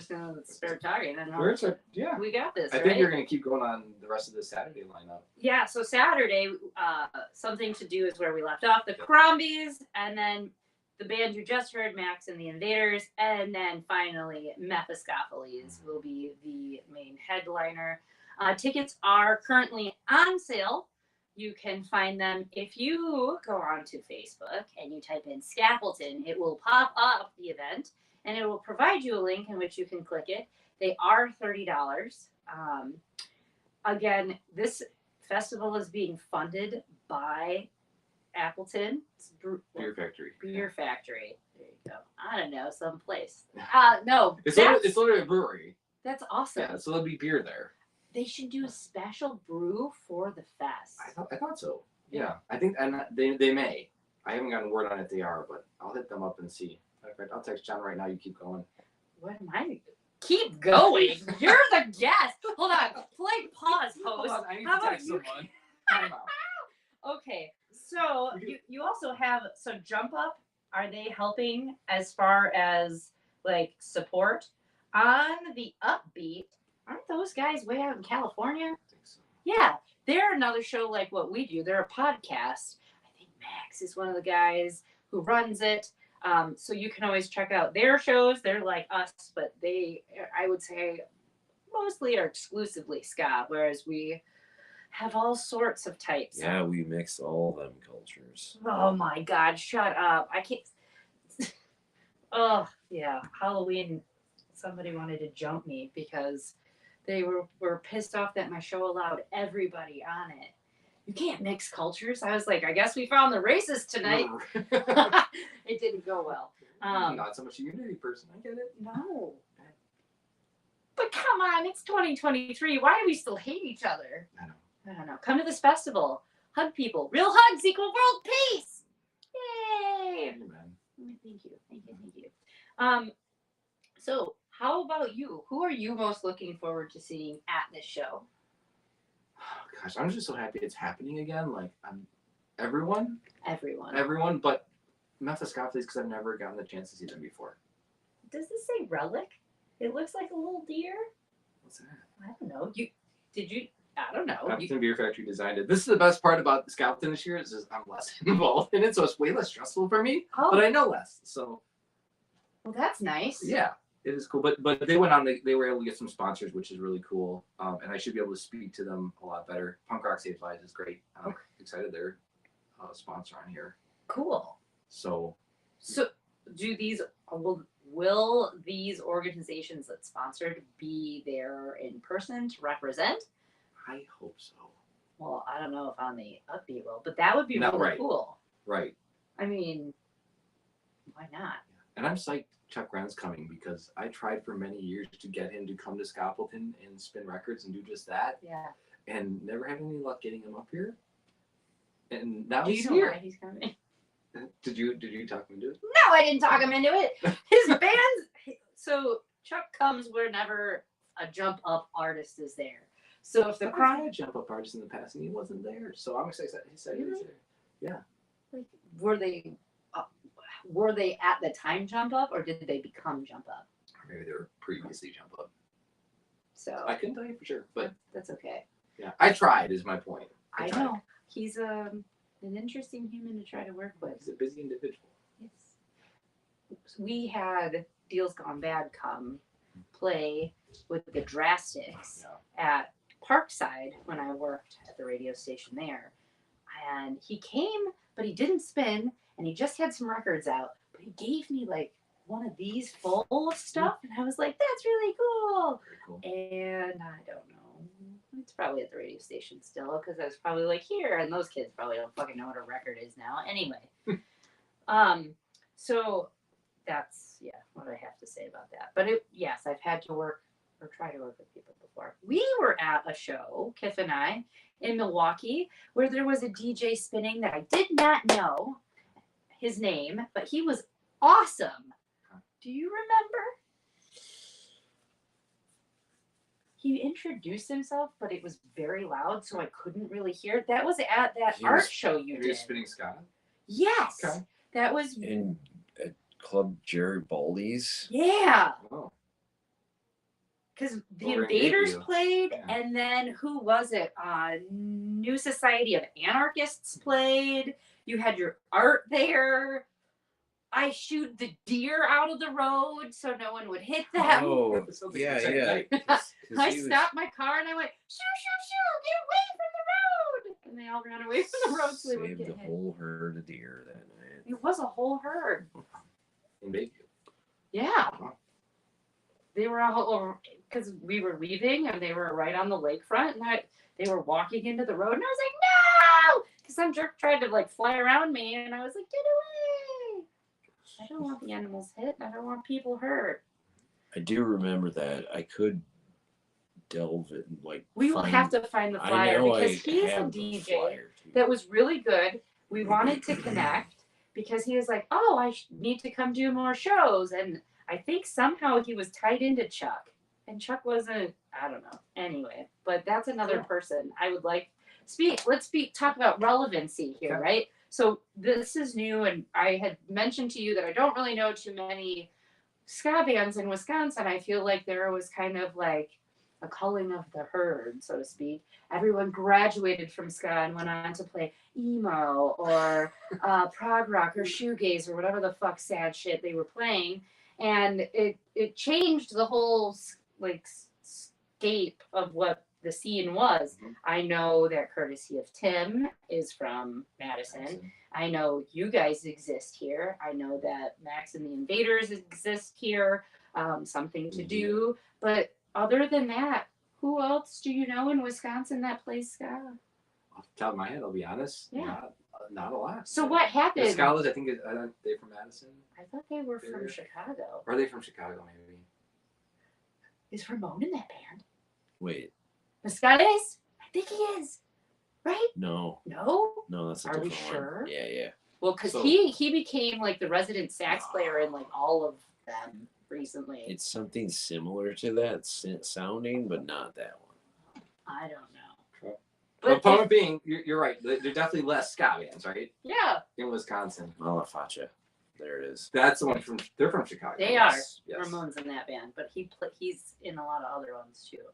just gonna start talking. And Yeah. we got this. I right? think you're gonna keep going on the rest of the Saturday lineup. Yeah, so Saturday, Something to Do is where we left off. The Crombies, and then the band you just heard, Max and the Invaders, and then finally Mephistopheles will be the main headliner. Tickets are currently on sale. You can find them if you go onto Facebook and you type in Skappleton. It will pop up the event, and it will provide you a link in which you can click it. They are $30. Again, this festival is being funded by Appleton Beer Factory. Beer Factory. There you go. I don't know, someplace. No, It's literally a brewery. that's awesome. Yeah, so there'll be beer there. They should do a special brew for the fest. I thought so. Yeah, I think, and they may. I haven't gotten word on if they are, but I'll hit them up and see. In fact, I'll text John right now. You keep going. What am I? Keep going. You're the guest. Hold on. Play pause, Hold host. on, I need How to about text you? someone. Time out. Okay, so you also have Jump Up. Are they helping as far as like support on the Upbeat? Aren't those guys way out in California? I think so. Yeah, they're another show like what we do. They're a podcast. I think Max is one of the guys who runs it. So you can always check out their shows. They're like us, but they, I would say, mostly are exclusively ska, whereas we have all sorts of types. Yeah, we mix all them cultures. Oh my God, shut up. I can't. Oh, yeah. Halloween, somebody wanted to jump me because they were pissed off that my show allowed everybody on it. You can't mix cultures. I was like, I guess we found the racist tonight. It didn't go well. Not so much a unity person. I get it. No. But come on, it's 2023. Why do we still hate each other? I don't know. Come to this festival. Hug people. Real hugs equal world peace. Yay. Amen. Thank you. So how about you? Who are you most looking forward to seeing at this show? Oh, gosh, I'm just so happy it's happening again. Like, everyone, but Mephistopheles, because I've never gotten the chance to see them before. Does this say relic? It looks like a little deer. What's that? I don't know. I don't know. Appleton Beer Factory designed it. This is the best part about Skappleton this year is I'm less involved in it, so it's way less stressful for me. Oh. But I know less, so Well, that's nice. yeah, it is cool. But they went on. They were able to get some sponsors, which is really cool. And I should be able to speak to them a lot better. Punk Rock Saves Lives is great. I'm excited they're a sponsor on here. Cool. So do these will these organizations that sponsored be there in person to represent? I hope so. Well, I don't know if on the Upbeat will, but that would be No, really right. cool. Right. I mean, why not? And I'm psyched Chuck Grant's coming because I tried for many years to get him to come to Skappleton and spin records and do just that, Yeah. and never had any luck getting him up here. And now Do he's you know here. why he's coming? Did you talk him into it? No, I didn't talk him into it. His band. So Chuck comes whenever a jump up artist is there. So if the I've crowd, had jump up artists in the past and he wasn't there, so I'm excited. He said he was there. like, were they at the time jump up, or did they become jump up? Or maybe they were previously jump up. So I couldn't tell you for sure, but that's okay. yeah, I tried. Is my point. I tried. know he's an interesting human to try to work with. He's a busy individual. Yes. We had Deals Gone Bad come play with the Drastics at Parkside when I worked at the radio station there. And he came, but he didn't spin, and he just had some records out. But he gave me like one of these full of stuff, and I was like, that's really cool. Very cool. And I don't know. It's probably at the radio station still, because I was probably like, here, and those kids probably don't fucking know what a record is now. Anyway. So that's what I have to say about that. But yes, I've had to work or try to work with people before. We were at a show, Kiff and I, in Milwaukee, where there was a DJ spinning that I did not know his name, but he was awesome. Do you remember? He introduced himself, but it was very loud, so I couldn't really hear it. That was at that He art was- show you He did. was spinning Scott. Yes. Okay. That was In at Club Jerry Baldy's. yeah. Oh. because the Over in Invaders Bayview. played, Yeah. and then who was it? New Society of Anarchists played. You had your art there. I shooed the deer out of the road so no one would hit them. Oh, Sounds like yeah, a good yeah. night. 'cause I he was- stopped my car and I went, shoo, get away from the road. And they all ran away from the road so they wouldn't saved get the hit. whole herd of deer that night. It was a whole herd. In Bayview. Yeah. They were all, because we were leaving and they were right on the lakefront, and they were walking into the road, and I was like, no! Because some jerk tried to like fly around me, and I was like, get away! I don't want the animals hit. I don't want people hurt. I do remember that. I could delve in, like. We will have to find the flyer because he's a DJ that was really good. We wanted to connect because he was like, oh, I need to come do more shows. And I think somehow he was tied into Chuck. And Chuck wasn't, I don't know. Anyway, but that's another person I would like. Let's talk about relevancy here, Okay. right? So this is new, and I had mentioned to you that I don't really know too many ska bands in Wisconsin. I feel like there was kind of like a culling of the herd, so to speak. Everyone graduated from ska and went on to play emo or prog rock or shoegaze or whatever the fuck sad shit they were playing, and it changed the whole like scape of what the scene was. Mhm. I know that Courtesy of Tim is from Madison. I know you guys exist here. I know that Max and the Invaders exist here. Something to do. But other than that, who else do you know in Wisconsin that plays ska? Off the top of my head, I'll be honest. Yeah. Not a lot. So what The happened? Scholars, I think, are they from Madison? I thought they were from They're- Chicago. Or are they from Chicago, maybe? Is Ramon in that band? Wait, Mascales? I think he is. Right? no, No? that's a Are we different sure? one. Yeah. Well, because So- he became like the resident sax player in like all of them recently. It's something similar to that sounding, but not that one. I don't know. Okay. But But point being, you're right. They're definitely less ska bands, right? yeah, In Wisconsin. Malafacha. There it is. That's the one they're from Chicago. they Yes. are. Ramon's in that band, but he's in a lot of other ones too.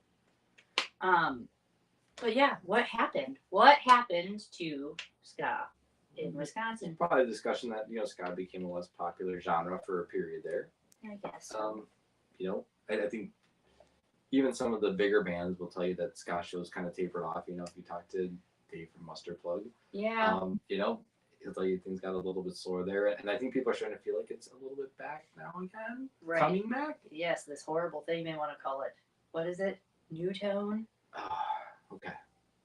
But yeah, what happened? What happened to ska in Wisconsin? Probably a discussion that, ska became a less popular genre for a period there. I guess. I think even some of the bigger bands will tell you that ska shows kind of tapered off. If you talk to Dave from Mustard Plug, Yeah. he'll tell you things got a little bit slower there. And I think people are starting to feel like it's a little bit back now again. Right. Coming back. Yes, this horrible thing they want to call it. What is it? New tone? Okay.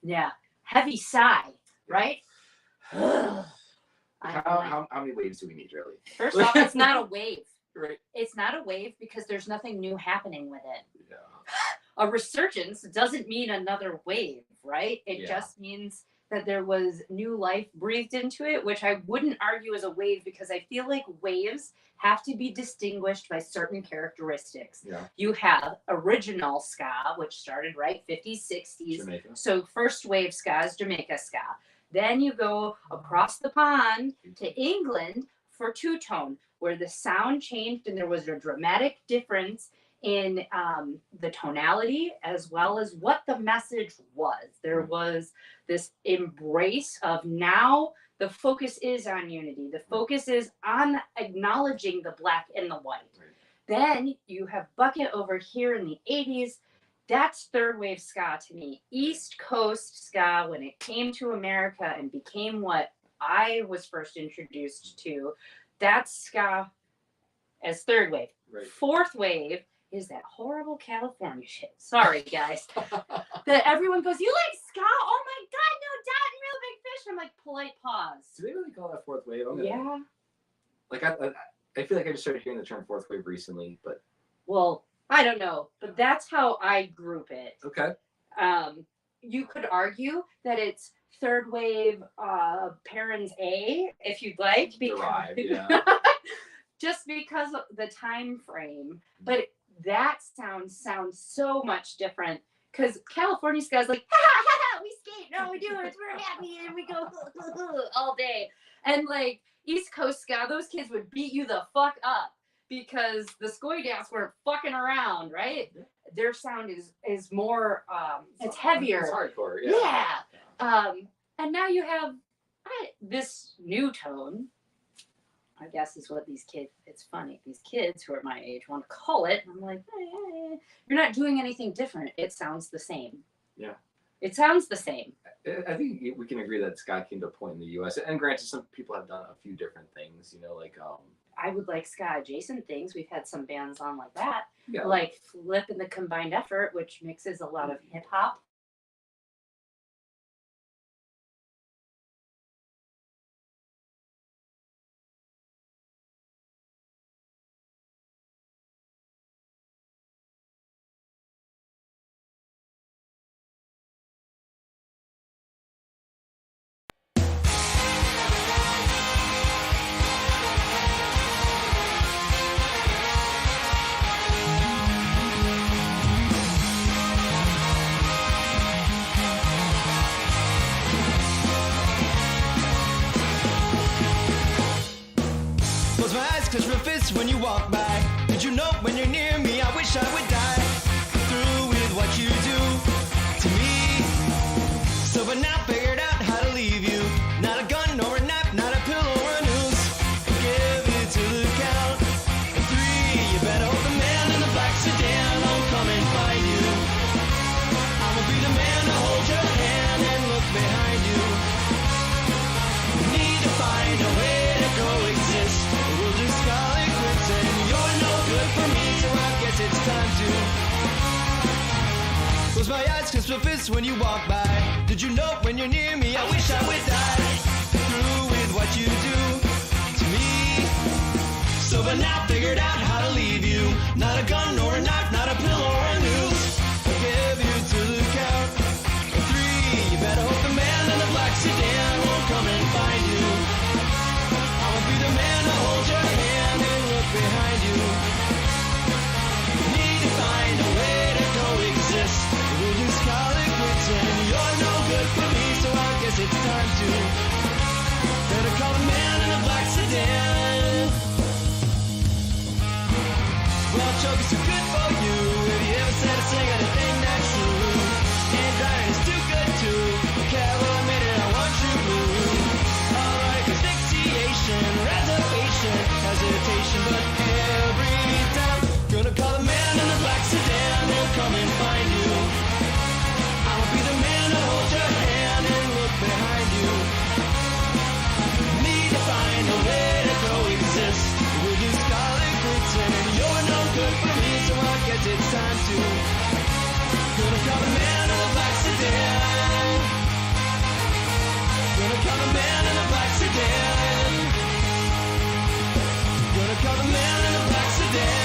Yeah. Heavy sigh, right? I don't like- How many waves do we need, really? First off, it's not a wave. Right. It's not a wave because there's nothing new happening with it. Yeah. A resurgence doesn't mean another wave, right? It Yeah. just means that there was new life breathed into it, which I wouldn't argue as a wave because I feel like waves have to be distinguished by certain characteristics. Yeah. You have original ska, which started, right, 50s, 60s. Jamaica. So first wave ska is Jamaica ska. Then you go across the pond to England for two-tone, where the sound changed and there was a dramatic difference in the tonality as well as what the message was. There was this embrace of now the focus is on unity. The focus is on acknowledging the black and the white. Right. Then you have Bucket over here in the 80s. That's third wave ska to me. East Coast ska, when it came to America and became what I was first introduced to, that's ska as third wave. Right. Fourth wave is that horrible California shit. Sorry, guys. That everyone goes, you like ska? Oh my God, no, Dot and Real Big Fish. I'm like, polite pause. Do they really call that fourth wave? Yeah. Like I feel like I just started hearing the term fourth wave recently, but Well, I don't know, but that's how I group it. okay. You could argue that it's third wave parents A, if you'd like. Derived, yeah. Just because of the time frame. But that sounds so much different. Because California ska's like, ha ha ha ha, we skate, no, we do it, we're happy, and we go all day. And like East Coast ska, those kids would beat you the fuck up because the skoy dance weren't fucking around, right? their sound is more it's heavier. It's hardcore. Yeah. Yeah. And now you have this new tone. I guess is what these kids. It's funny. These kids who are my age want to call it. I'm like, you're not doing anything different. It sounds the same. Yeah. It sounds the same. I think we can agree that ska came to a point in the U.S. And granted, some people have done a few different things. You know, like I would like ska adjacent things. We've had some bands on like that, yeah, like Flip and the Combined Effort, which mixes a lot of hip hop. Close my eyes, clench my fists when you walk by. Did you know when you're near me, I wish I would die? Through with what you do to me. So but now figured out how to leave you. Not a gun or a knife, not a pill or a noose. Give it to the count of three. You better hope the man in the black sedan won't come and find you. I'ma be the man to hold your hand and look behind you. Need to find a way to coexist. We'll just call it quits, and you're no good for me, so I guess it's time to close my eyes, clench my fists when you walk by. Did you know when you're near me, I wish I would die? Through with what you do to me. So but now figured out how to leave you. Not a gun or a knife, not a pill or a noose. I'll give you to the count of three. You better hope the man in the black sedan won't come and find you. I'll be the man to hold your hand and look behind you. Need to find a way to coexist. We'll just call it quits, and you're no good for me, so I guess it's time to better call the man in the black sedan. Well, choking's too good for you. Have you ever said a single thing that's true? And driving is too good too. Okay, well, admit it, I want you blue. Alright, cause asphyxiation, reservation, hesitation, but every time gonna call the man in the black sedan, he'll come and find you. I'll be the man to hold your hand and look behind you. Need to find a way to coexist. We'll just call it quits, and you're no good for me, so I guess it's time to gonna call the man in the black sedan. Gonna call the man in the black sedan. Gonna call the man in the black sedan.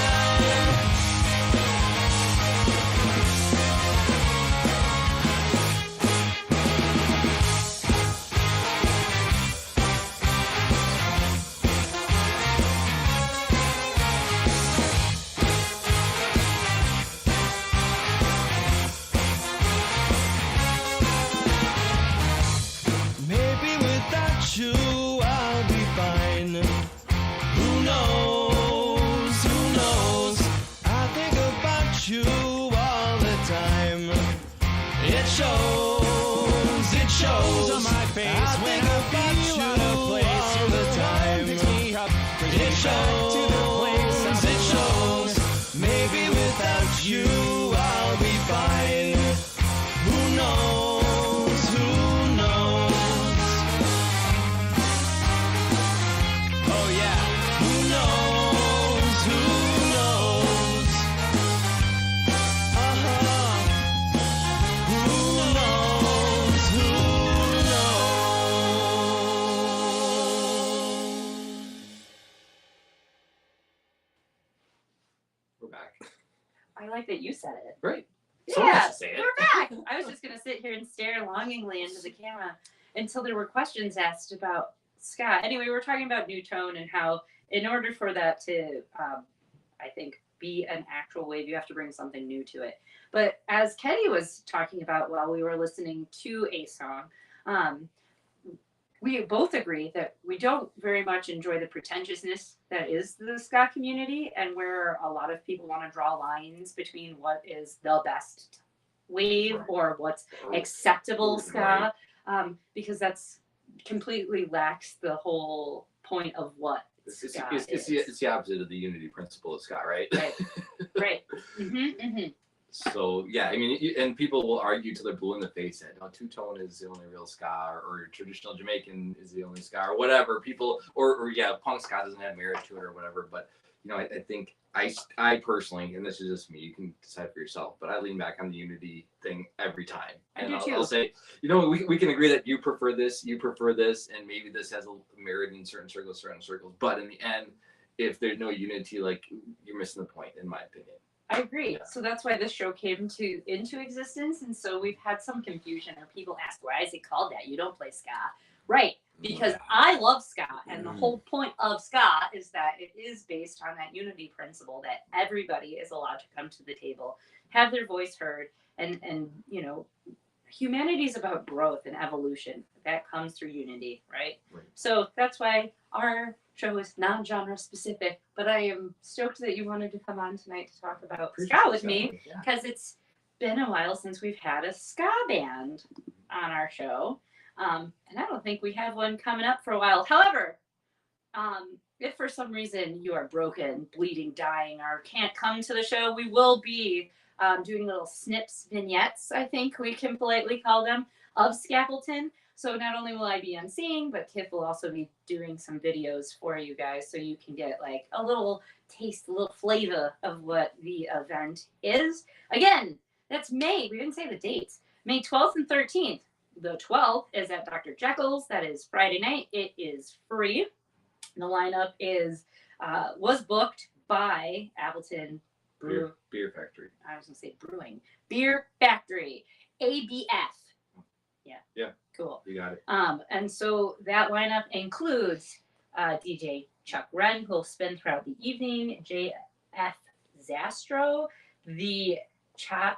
Maybe without you I'll be fine. Who knows? Who knows? I think about you all the time. It shows. It shows on my face. I think about you all the time. It shows. It shows. Maybe without you I'll be fine. Who knows? Who knows? Oh yeah. Who knows? Who knows? Uh-huh. Who knows? Who knows? we're back. I like that you said it. Right. Someone has to say it. We're back. I was just gonna sit here and stare longingly into the camera until there were questions asked about ska. Anyway, we're talking about new tone and how, in order for that to, I think, be an actual wave, you have to bring something new to it. But as Kenny was talking about while we were listening to a song, we both agree that we don't very much enjoy the pretentiousness that is the ska community, and where a lot of people want to draw lines between what is the best wave Right. or what's Or- acceptable right. ska, because that's completely lacks the whole point of what ska is. It's the opposite of the unity principle of ska, right? Right. Right. Mm-hmm. So yeah, I mean, and people will argue till they're blue in the face that no, two-tone is the only real ska, or traditional Jamaican is the only ska, or whatever. People, or yeah, punk ska doesn't have merit to it, or whatever. But you know, I think I personally, and this is just me, you can decide for yourself, but I lean back on the unity thing every time. I And do too. I'll say, you know, we can agree that you prefer this, and maybe this has a merit in certain circles, but in the end, if there's no unity, like, you're missing the point, in my opinion. I agree. Yeah. So that's why this show came into existence, and so we've had some confusion, or people ask, why is it called that? You don't play ska, right? Because I love ska, and the whole point of ska is that it is based on that unity principle that everybody is allowed to come to the table, have their voice heard, and you know, humanity is about growth and evolution. That comes through unity, right? So that's why our show is non-genre specific, but I am stoked that you wanted to come on tonight to talk about ska with me, Yeah. because it's been a while since we've had a ska band on our show, and I don't think we have one coming up for a while. However, if for some reason you are broken, bleeding, dying, or can't come to the show, we will be doing little snips, vignettes, I think we can politely call them, of Skappleton. So not only will I be emceeing, but Tiff will also be doing some videos for you guys, so you can get like a little taste, a little flavor of what the event is. Again, that's May. We didn't say the dates. May 12th and 13th. The 12th is at Dr. Jekyll's. That is Friday night. It is free. The lineup is was booked by Appleton Beer Factory. I was gonna say brewing. Beer Factory. ABF. Yeah. Cool. You got it. And so that lineup includes DJ Chuck Wren, who will spin throughout the evening, JF Zastro, the Chad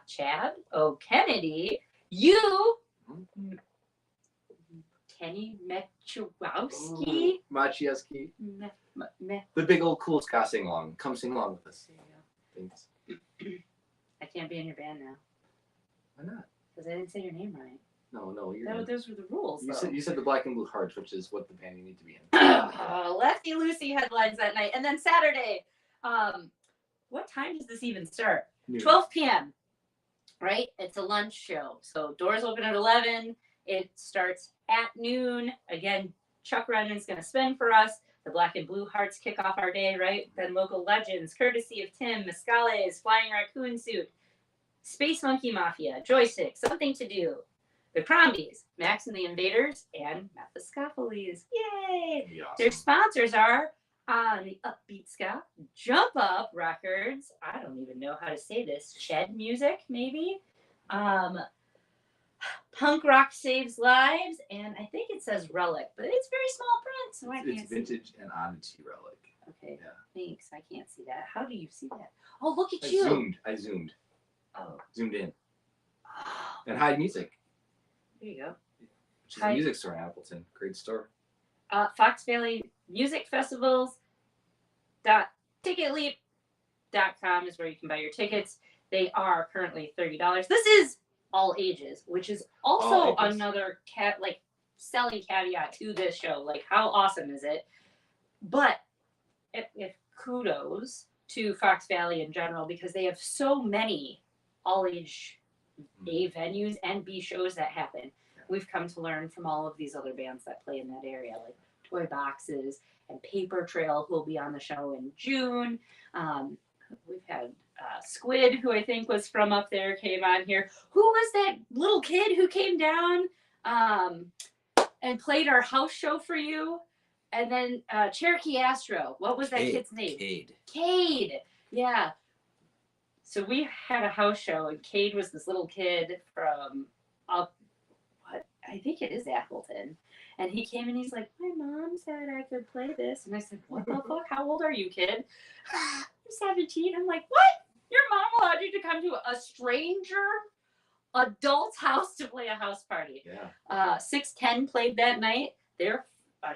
O'Kennedy, you, Kenny Mechowski, Maciejewski. The big old cool ska sing along. Come sing along with us. Thanks. I can't be in your band now Why not? because I didn't say your name right. No, you're. Those were the rules. You said the Black and Blue Hearts, which is what the band you need to be in. Lefty Lucy headlines that night, and then Saturday. What time does this even start? Noon. 12 p.m. Right? It's a lunch show, so doors open at 11. It starts at noon. Again, Chuck Rennan's going to spin for us. The Black and Blue Hearts kick off our day, right? Then local legends, courtesy of Tim, Mescales, Flying Raccoon Suit, Space Monkey Mafia, Joystick, Something to Do, the Crombies, Max and the Invaders, and Mephiscopheles. Yay! Be awesome. Their sponsors are on the Upbeat Ska, Jump Up Records, I don't even know how to say this, Shed Music, maybe, Punk Rock Saves Lives, and I think it says Relic, but it's very small print, so I can't It's see. vintage and oddity relic. Okay, Yeah. thanks, I can't see that. How do you see that? Oh, look at I you. zoomed Oh. in. Oh, And Hyde Music, there you go. which is Hyde. a music store in Appleton. Great store. Fox Valley Music Festivals. Ticketleap.com is where you can buy your tickets. They are currently $30. This is all ages, which is also All ages. another selling caveat to this show. Like, how awesome is it? But if kudos to Fox Valley in general, because they have so many all age A venues and B shows that happen. We've come to learn from all of these other bands that play in that area, like Toy Boxes and Paper Trail, who will be on the show in June. We've had Squid, who I think was from up there, came on here. Who was that little kid who came down and played our house show for you? And then Cherokee Astro. What was that kid's name? Cade. Yeah. So we had a house show, and Cade was this little kid from I think it is Appleton. And he came and he's like, my mom said I could play this. And I said, what the fuck? How old are you, kid? I'm 17. I'm like, what? Your mom allowed you to come to a stranger adult's house to play a house party. Yeah. 610 played that night. they're a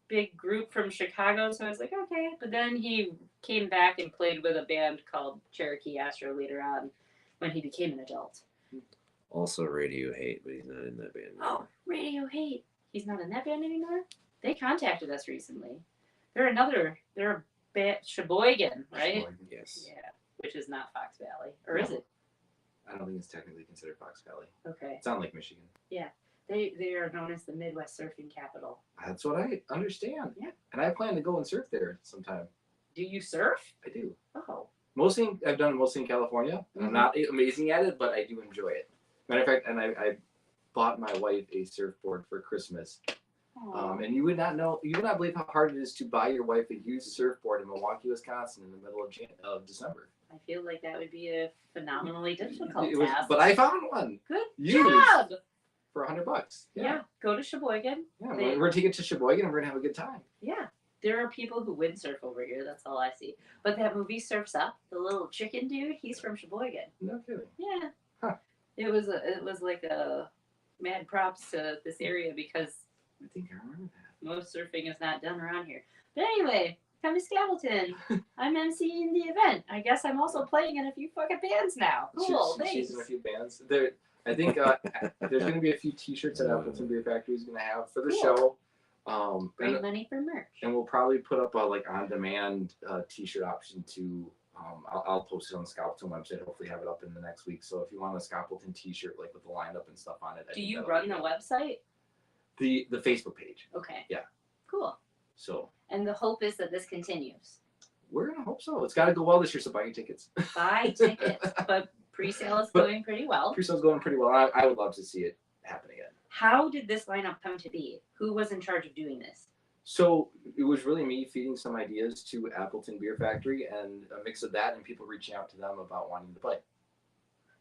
big group from Chicago, so I was like, okay. But then he came back and played with a band called Cherokee Astro later on when he became an adult. Also Radio Hate, but he's not in that band anymore. Oh, Radio Hate. He's not in that band anymore? They contacted us recently. They're a band, Sheboygan, right? Sheboygan. Yes. Yeah, which is not Fox Valley. Or is it? I don't think it's technically considered Fox Valley. Okay. It's on Lake Michigan. They are known as the Midwest surfing capital. That's what I understand. Yeah. And I plan to go and surf there sometime. Do you surf? I do. Oh. I've done mostly in California. And I'm not amazing at it, but I do enjoy it. Matter of fact, and I bought my wife a surfboard for Christmas. And you would not believe how hard it is to buy your wife a used surfboard in Milwaukee, Wisconsin in the middle of December. I feel like that would be a phenomenally difficult It was, task. but I found one. Good used job! for $100. Yeah. Go to Sheboygan. Yeah, we're gonna take it to Sheboygan and we're gonna have a good time. Yeah. There are people who windsurf over here. That's all I see. But that movie Surf's Up, the little chicken dude, he's from Sheboygan. No kidding. Yeah. Huh. It was like a mad props to this area because I think I remember that. most surfing is not done around here. But anyway, come to Skappleton. I'm emceeing the event. I guess I'm also playing in a few fucking bands now. Cool, She's thanks. in a few bands. I think there's going to be a few T-shirts that Appleton Beer Factory is going to have for the Cool. show. Bring money for merch. And we'll probably put up a on-demand T-shirt option too. I'll post it on the Skappleton website. Hopefully, have it up in the next week. So if you want a Skappleton T-shirt with the lineup and stuff on it, Do you run the website? The Facebook page. Okay. Yeah. Cool. So And the hope is that this continues. we're gonna hope so. It's got to go well this year. So buy your tickets. Buy tickets, but pre-sale is going pretty well. Pre-sale's going pretty well. I would love to see it happen again. How did this lineup come to be? Who was in charge of doing this? So it was really me feeding some ideas to Appleton Beer Factory and a mix of that and people reaching out to them about wanting to play.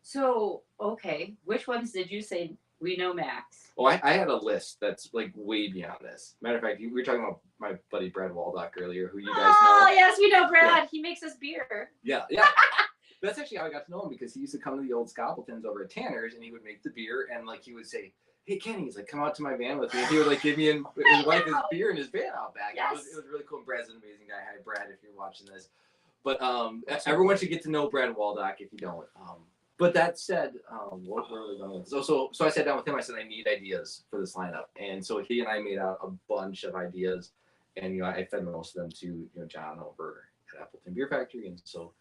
So, okay, which ones did you say we know Max? Oh, I had a list that's like way beyond this. Matter of fact, we were talking about my buddy Brad Waldock earlier, who you guys know. Oh, yes, we know Brad. He makes us beer. Yeah. That's actually how I got to know him because he used to come to the old Skappletons over at Tanner's and he would make the beer and like he would say, "Hey Kenny," he's like, "come out to my van with me." And he would like give me his wife his beer in his van out back. Yes. It was really cool. Brad's an amazing guy. Hi Brad, if you're watching this. But everyone should get to know Brad Waldock if you don't. But that said, what were we going with? So I sat down with him. I said, I need ideas for this lineup. And so he and I made out a bunch of ideas. And, I fed most of them to, John over at Appleton Beer Factory. And so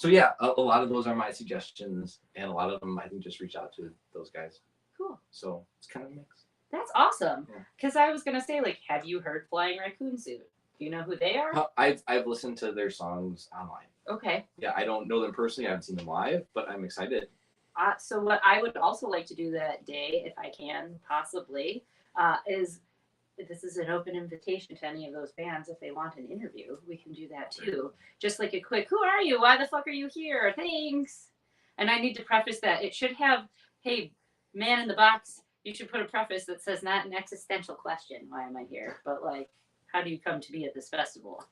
yeah, a lot of those are my suggestions. And a lot of them, I think, just reach out to those guys. Cool. So it's kind of a mix. That's awesome. Yeah. Because I was going to say, have you heard Flying Raccoon Suit? Do you know who they are? I've listened to their songs online. Okay. Yeah, I don't know them personally. I haven't seen them live, but I'm excited. So what I would also like to do that day, if I can, possibly, is this is an open invitation to any of those bands. If they want an interview, we can do that too. Just like a quick, who are you? Why the fuck are you here? Thanks. And I need to preface that. It should have, hey, man in the box, you should put a preface that says not an existential question. Why am I here? But how do you come to be at this festival?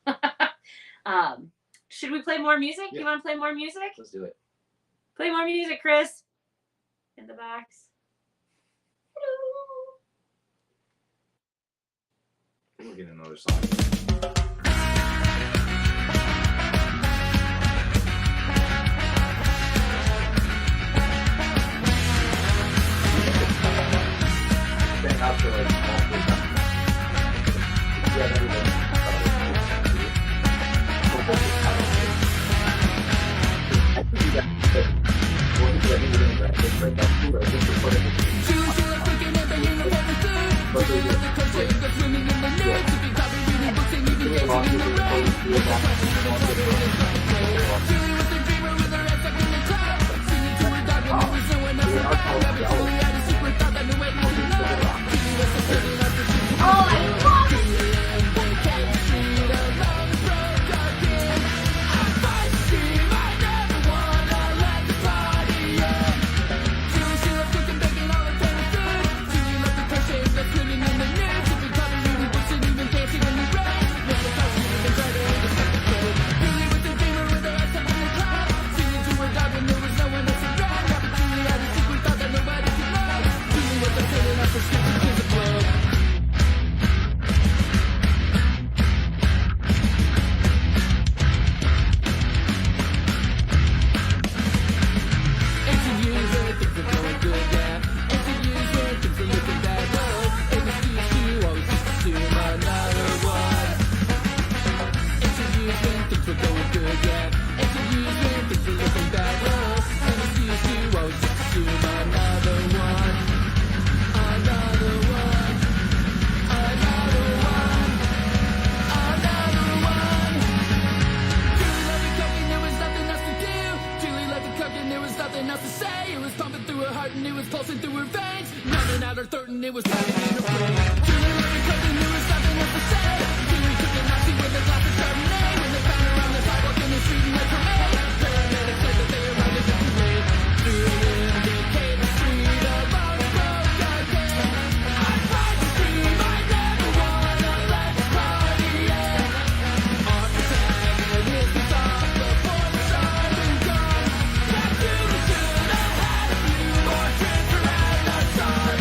Should we play more music? Yeah. You want to play more music? Let's do it. Play more music, Chris. In the box. Hello. We'll get another song. Been out for all 3 times. Yeah, everybody. give another one. Another one. Another one. Another one. Julie left the cook and there was nothing else to do. Julie left the cook and there was nothing else to say. It was pumping through her heart and it was pulsing through her veins. Numbing out her throat and it was pounding in her brain. Julie left the cook and there was nothing else to say. Julie took an oxy with a glass of Chardonnay. When they found her on the sidewalk in the street in like her maid. Paramedics said that they arrived a bit too late. Through the indicate the street of our broke again. I tried to scream, I never wanna let this party end. On the protagonist is off before the siren comes. Back to the should have had a few more drinks around the sun.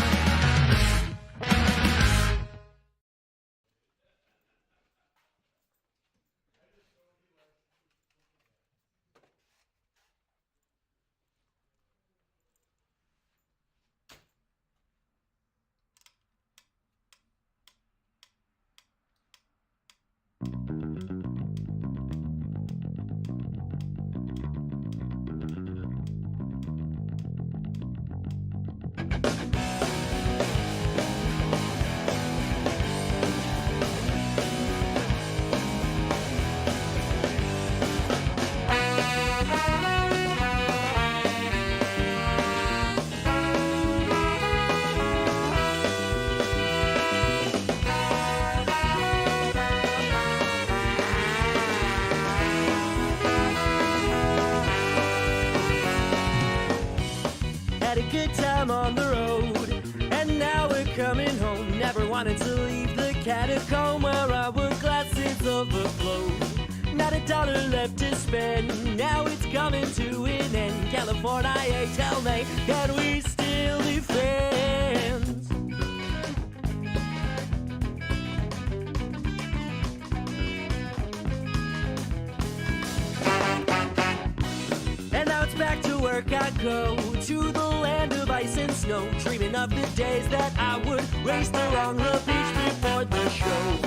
Had a good time on the road, and now we're coming home. Never wanted to leave the catacomb where our glasses overflowed. Not a dollar left to spend, now it's coming to an end. California, tell me, can we still be friends? And now it's back to work I go, to the land of ice and snow, dreaming of the days that I would race along the beach before the show.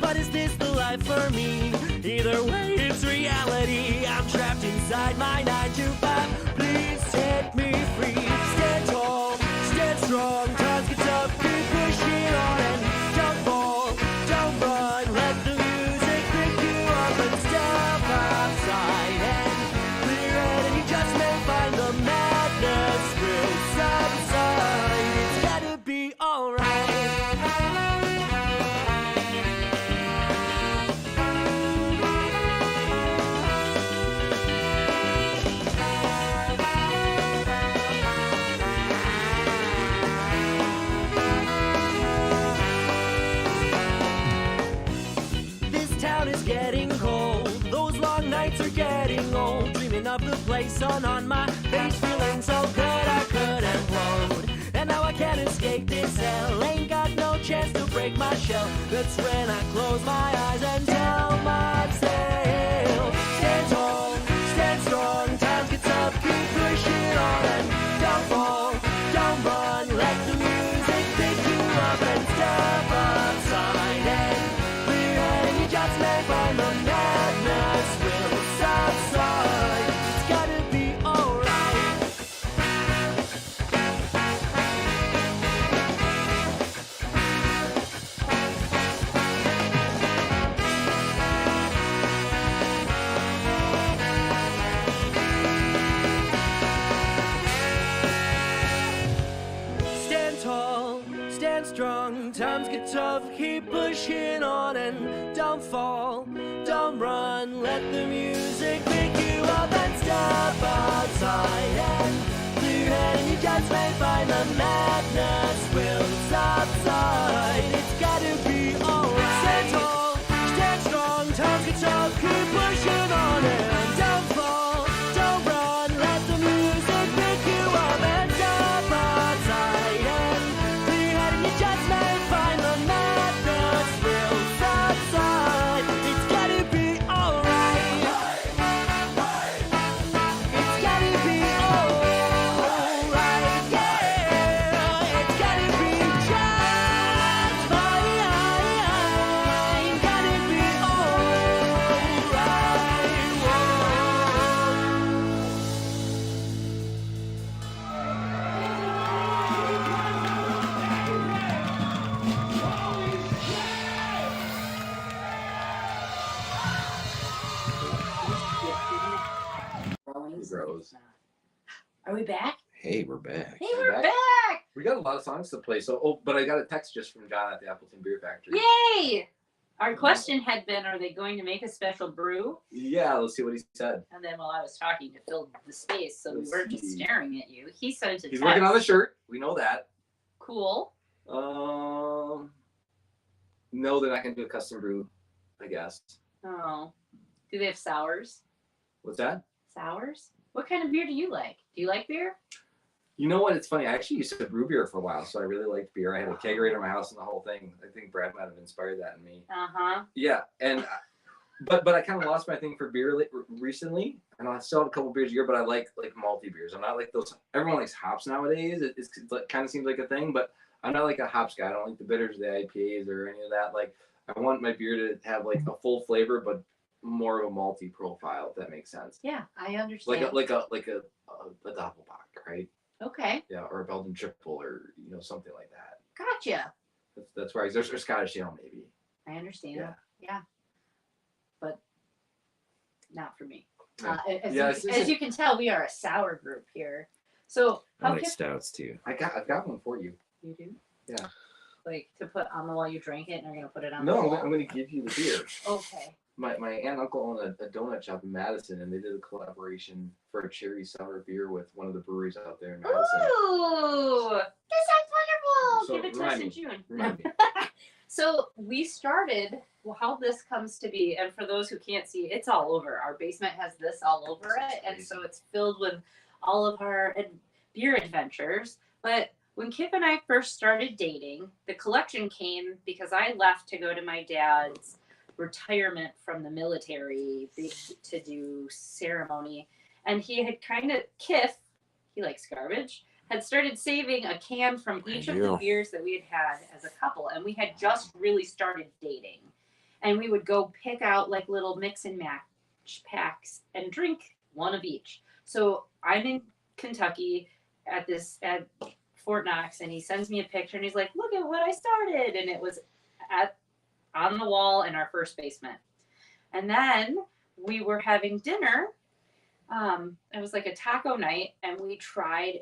But is this the life for me? Either way, it's reality. I'm trapped inside my 9 to 5. Please set me free. Stand tall, stand strong. Times get tough, keep pushing on and don't fall, don't run. Let the music pick you up and step outside and clear it, and you just may find the madness will subside. It's gotta be alright. This town is getting cold. Those long nights are getting old. Dreaming of the place, sun on my face, feeling so good I could implode. And now I can't escape this hell. Ain't got no chance to break my shell. That's when I close my eyes and tell myself, stand tall, stand strong. Times get tough, keep pushing on and don't fall, don't run. Let the music pick you up and step outside and clear it, and you just may find the madness will subside. It's gotta be alright. Stand tall, stand strong. Times get tough, keep pushing on and don't fall, don't run. Let the music pick you up and step outside and clear head, and you just may find the madness will subside. It's gotta be alright. Stand tall, stand strong. Times get tough, keep pushing on and don't fall, don't run. Let the music pick you up and step outside and clear head, and you just may find the madness will subside. It's gotta be alright. It's gotta be alright, yeah. It's gotta be just fine. Gotta be alright. Whoa. we back? Hey, we're back. Hey, we're back! We got a lot of songs to play. So, but I got a text just from John at the Appleton Beer Factory. Yay! Our question had been, are they going to make a special brew? Yeah, let's see what he said. And then while I was talking to fill the space, so Let's we weren't just see. staring at you, he sent a text. He's working on the shirt. We know that. Cool. No, they're not gonna do a custom brew, I guess. Oh. Do they have sours? What's that? Sours? What kind of beer do you like? Do you like beer? You know what? It's funny. I actually used to brew beer for a while, so I really liked beer. I had a kegerator in my house and the whole thing. I think Brad might have inspired that in me. Uh-huh. Yeah, and but I kind of lost my thing for beer recently. And I still have a couple beers a year, but I like malty beers. I'm not like those. Everyone likes hops nowadays. It kind of seems like a thing, but I'm not like a hops guy. I don't like the bitters, the IPAs, or any of that. Like, I want my beer to have like a full flavor, but more of a malty profile. If that makes sense. Yeah, I understand. Like a Doppelbock, right? Okay. Yeah, or a Belgian triple, or something like that. Gotcha. That's why there's Scottish ale maybe. I understand. Yeah. But not for me. No. As you can tell, we are a sour group here. So I how like can stouts too. I've got one for you. you do? Yeah. Like to put on the wall, you drank it and you're gonna put it on No, the I'm wall? going to give you the beer. Okay. My aunt and uncle own a donut shop in Madison, and they did a collaboration for a cherry sour beer with one of the breweries out there in Madison. Ooh, that sounds wonderful. So Give it to us remind in me. June. Remind me. So we started, how this comes to be, and for those who can't see, it's all over. Our basement has this all over it, and so it's filled with all of our beer adventures. But when Kip and I first started dating, the collection came because I left to go to my dad's retirement from the military, big to-do ceremony, and he had Kip, he likes garbage, had started saving a can from each of the beers that we had as a couple, and we had just really started dating. And we would go pick out like little mix and match packs and drink one of each. So I'm in Kentucky at Fort Knox, and he sends me a picture and he's like, look at what I started. And it was on the wall in our first basement. And then we were having dinner. It was like a taco night, and we tried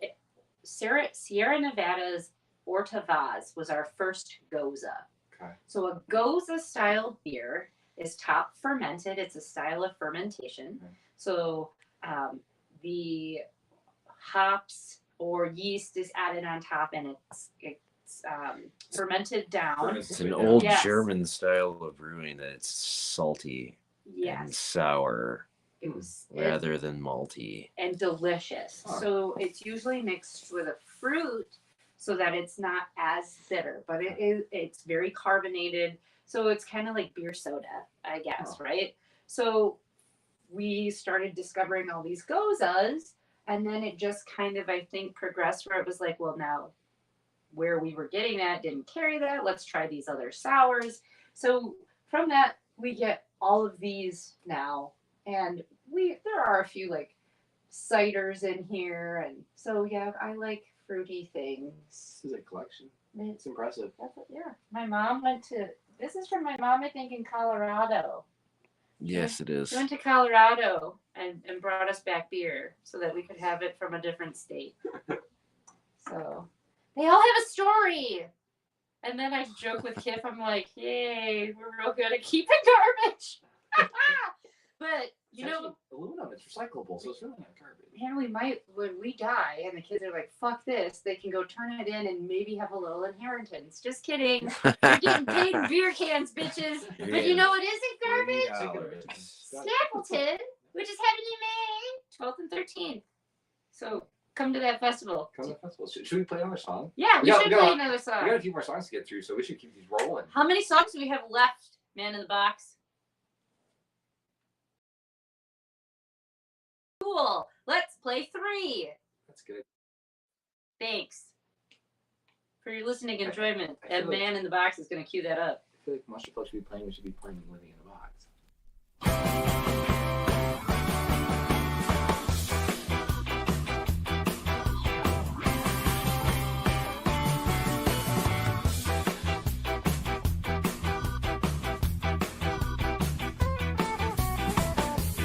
Sierra Nevada's Ortavaz was our first Goza. Okay. So a Goza style beer is top fermented. It's a style of fermentation. Okay. So the hops or yeast is added on top, and it's fermented down. It's an old Yes. German style of brewing that's salty and Yes, sour it was rather than malty. and delicious. Huh. So it's usually mixed with a fruit so that it's not as bitter, but it's very carbonated. So it's kind of like beer soda, I guess, Huh. right? So we started discovering all these Gozas, and then it just kind of, I think, progressed where it was like, well, now where we were getting that didn't carry that. Let's try these other sours. So from that, we get all of these now. And there are a few like ciders in here, and so yeah, I like fruity things. This is a collection. It's, It's impressive. yeah, my mom this is from my mom, I think, in Colorado. Yes, it is. She went to Colorado and brought us back beer so that we could have it from a different state. So they all have a story. And then I joke with Kip, I'm like, yay, we're real good at keeping garbage. But you It's know, actually aluminum. It's recyclable, so it's really not garbage. and we might, when we die and the kids are like, fuck this, they can go turn it in and maybe have a little inheritance. Just kidding. You're getting paid in beer cans, bitches. But you know what isn't garbage? Skappleton, which is happening May 12th and 13th. So come to that festival. Come to the festival. Should we play another song? Yeah, we We got- should we got- play another We song. got a few more songs to get through, so we should keep these rolling. How many songs do we have left, man in the box? Cool. Let's play 3. That's good. Thanks for your listening enjoyment. I feel And like- man in the box is going to cue that up. I feel like Monster Club should be playing. We should be playing Living in a Box.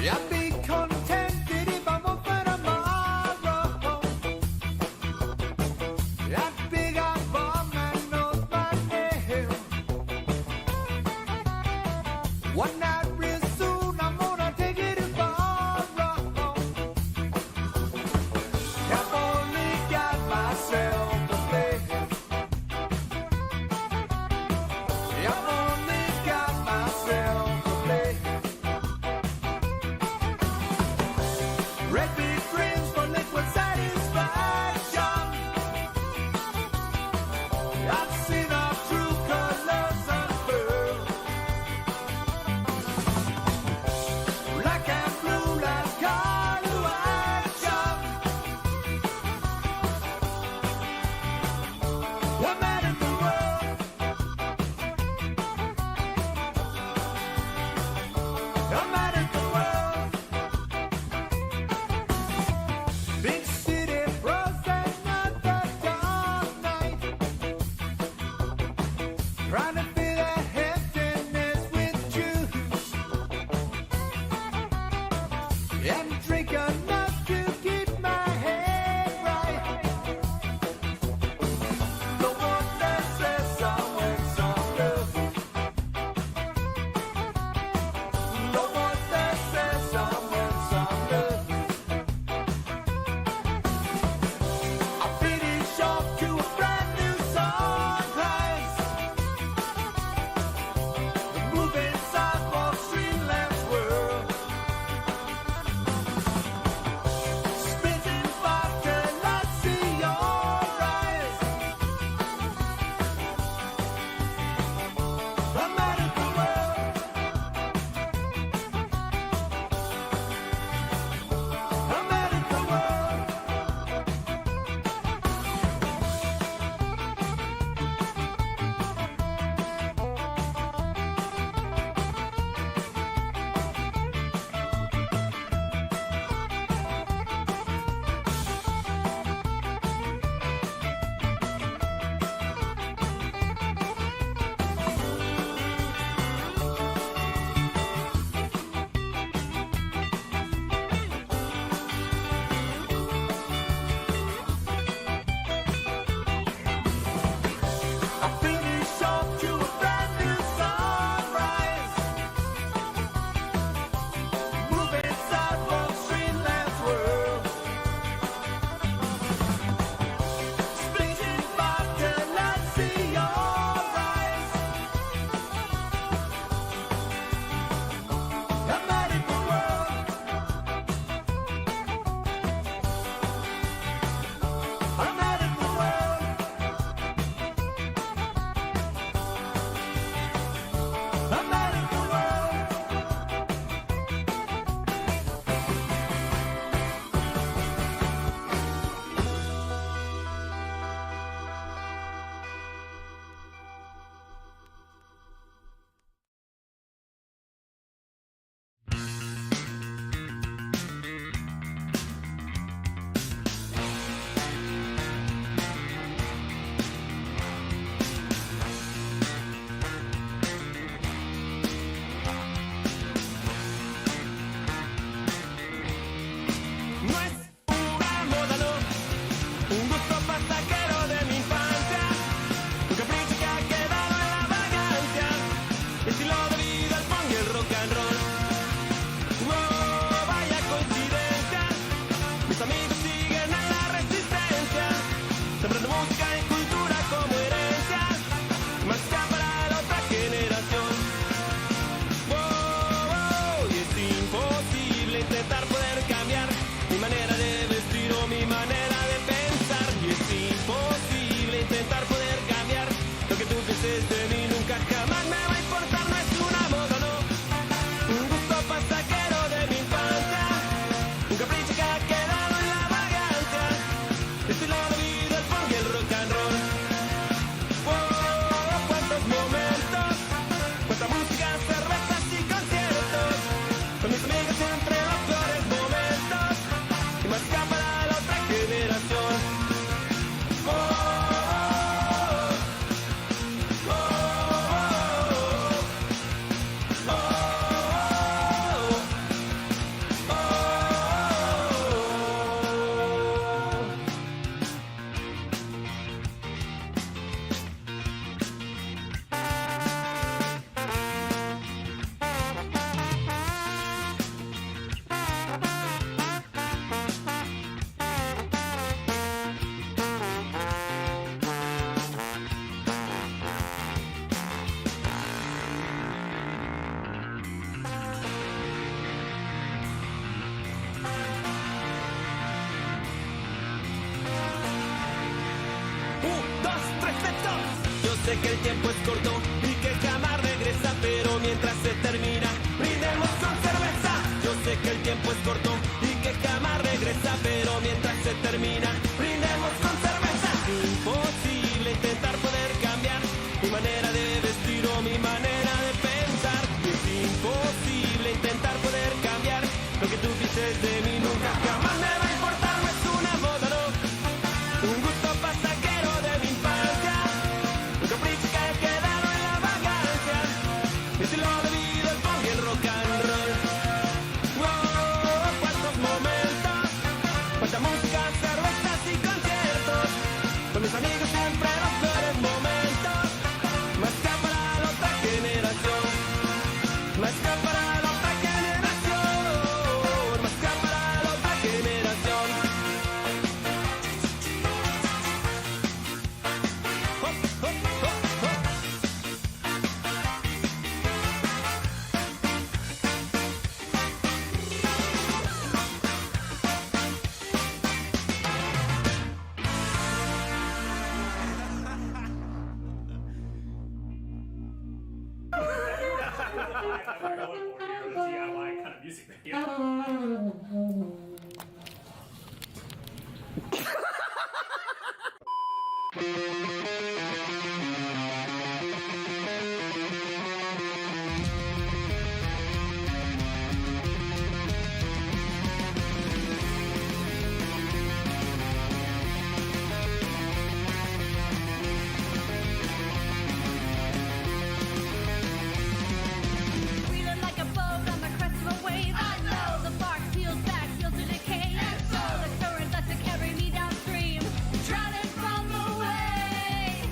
I'd be contented if I'm up for tomorrow. trying to fill that emptiness with juice and drink enough to keep my head right. No wonder sesame summer. No wonder sesame summer. I finish off to a brand new sunrise. The moving sidewalk, streetlamps whirl. Spinning far till I see your eyes. I'm out of the world. I'm out of the world. I finish off to a brand new sunrise. Moving sidewalk, streetlamps whirl. Splitting far till I see your eyes. I'm out of the world. I'm out of the world. I'm out of the world. No es una moda, no, un gusto pasajero de mi infancia, un capricho que ha quedado en la vagancia, estilo de vida, el punk y el rock and roll. No vaya coincidencia, mis amigos siguen a la resistencia, sembrando música y cultura como herencia, marca para la otra generación. Y es imposible intentar poder cambiar mi manera de vestir o mi manera de pensar. Y es imposible intentar poder cambiar lo que tú pienses de mí, nunca jamás me va a importar. No es una moda, no, un gusto pasajero de mi infancia, un capricho que ha quedado en la vagancia, estilo de vida, el punk y el rock and roll. Cuántos momentos, cuánta música, cervezas y conciertos, con mis amigos siempre los peores momentos, y más para la otra generación. Sé que el tiempo es corto y que jamás regresa, pero mientras se termina, brindemos con cerveza. Yo sé que el tiempo es corto y que jamás regresa, pero mientras se termina, brindemos con cerveza. Imposible intentar poder cambiar mi manera de vestir o mi manera de pensar. Es imposible intentar poder cambiar lo que tú pienses de mí, nunca jamás me va a importar. No es una moda, no, un gusto pasajero de mi infancia, un capricho que ha quedado en la I know it more here, the DIY kind of music video. Wheeling like a boat on the crest of a wave. I know the bark peels back, feels the decay. And so the current lets it carry me downstream, drowning from the way.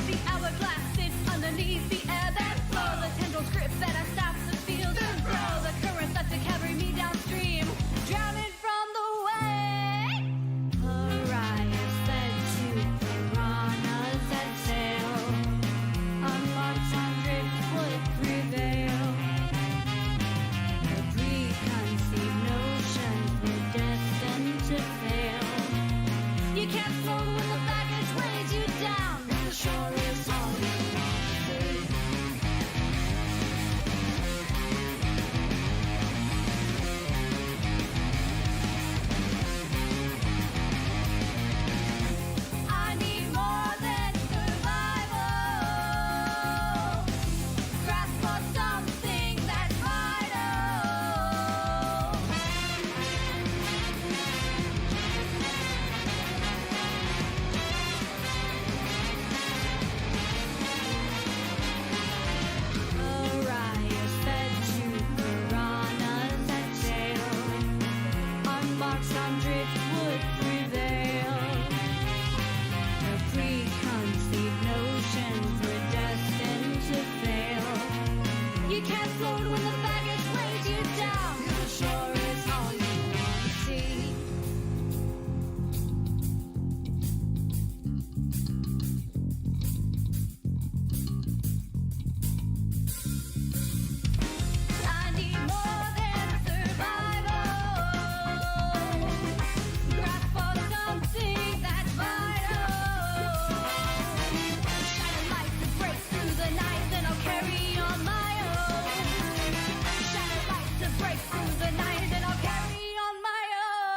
The hourglass sits underneath the ebb and flow. The tendrils grip that I stop the field and grow. The current lets it carry me downstream, drowning from the way. Pariahs fed to piranhas that sail on marks on driftwood prevail. The preconceived notions were destined to fail. You can't float when the baggage weighs you down. The shore is all you want to see. I need more than survival. Grasp for something that's vital. Pariahs fed to piranhas that sail on marks on driftwood prevail. The preconceived notions were destined to fail. You can't float when the baggage weighs you down. The shore is all you want to see. I need more than survival. Grasp for something that's vital. Shining light to break through the night, then I'll carry on my own. Shining light to break through the night, then I'll carry on my own.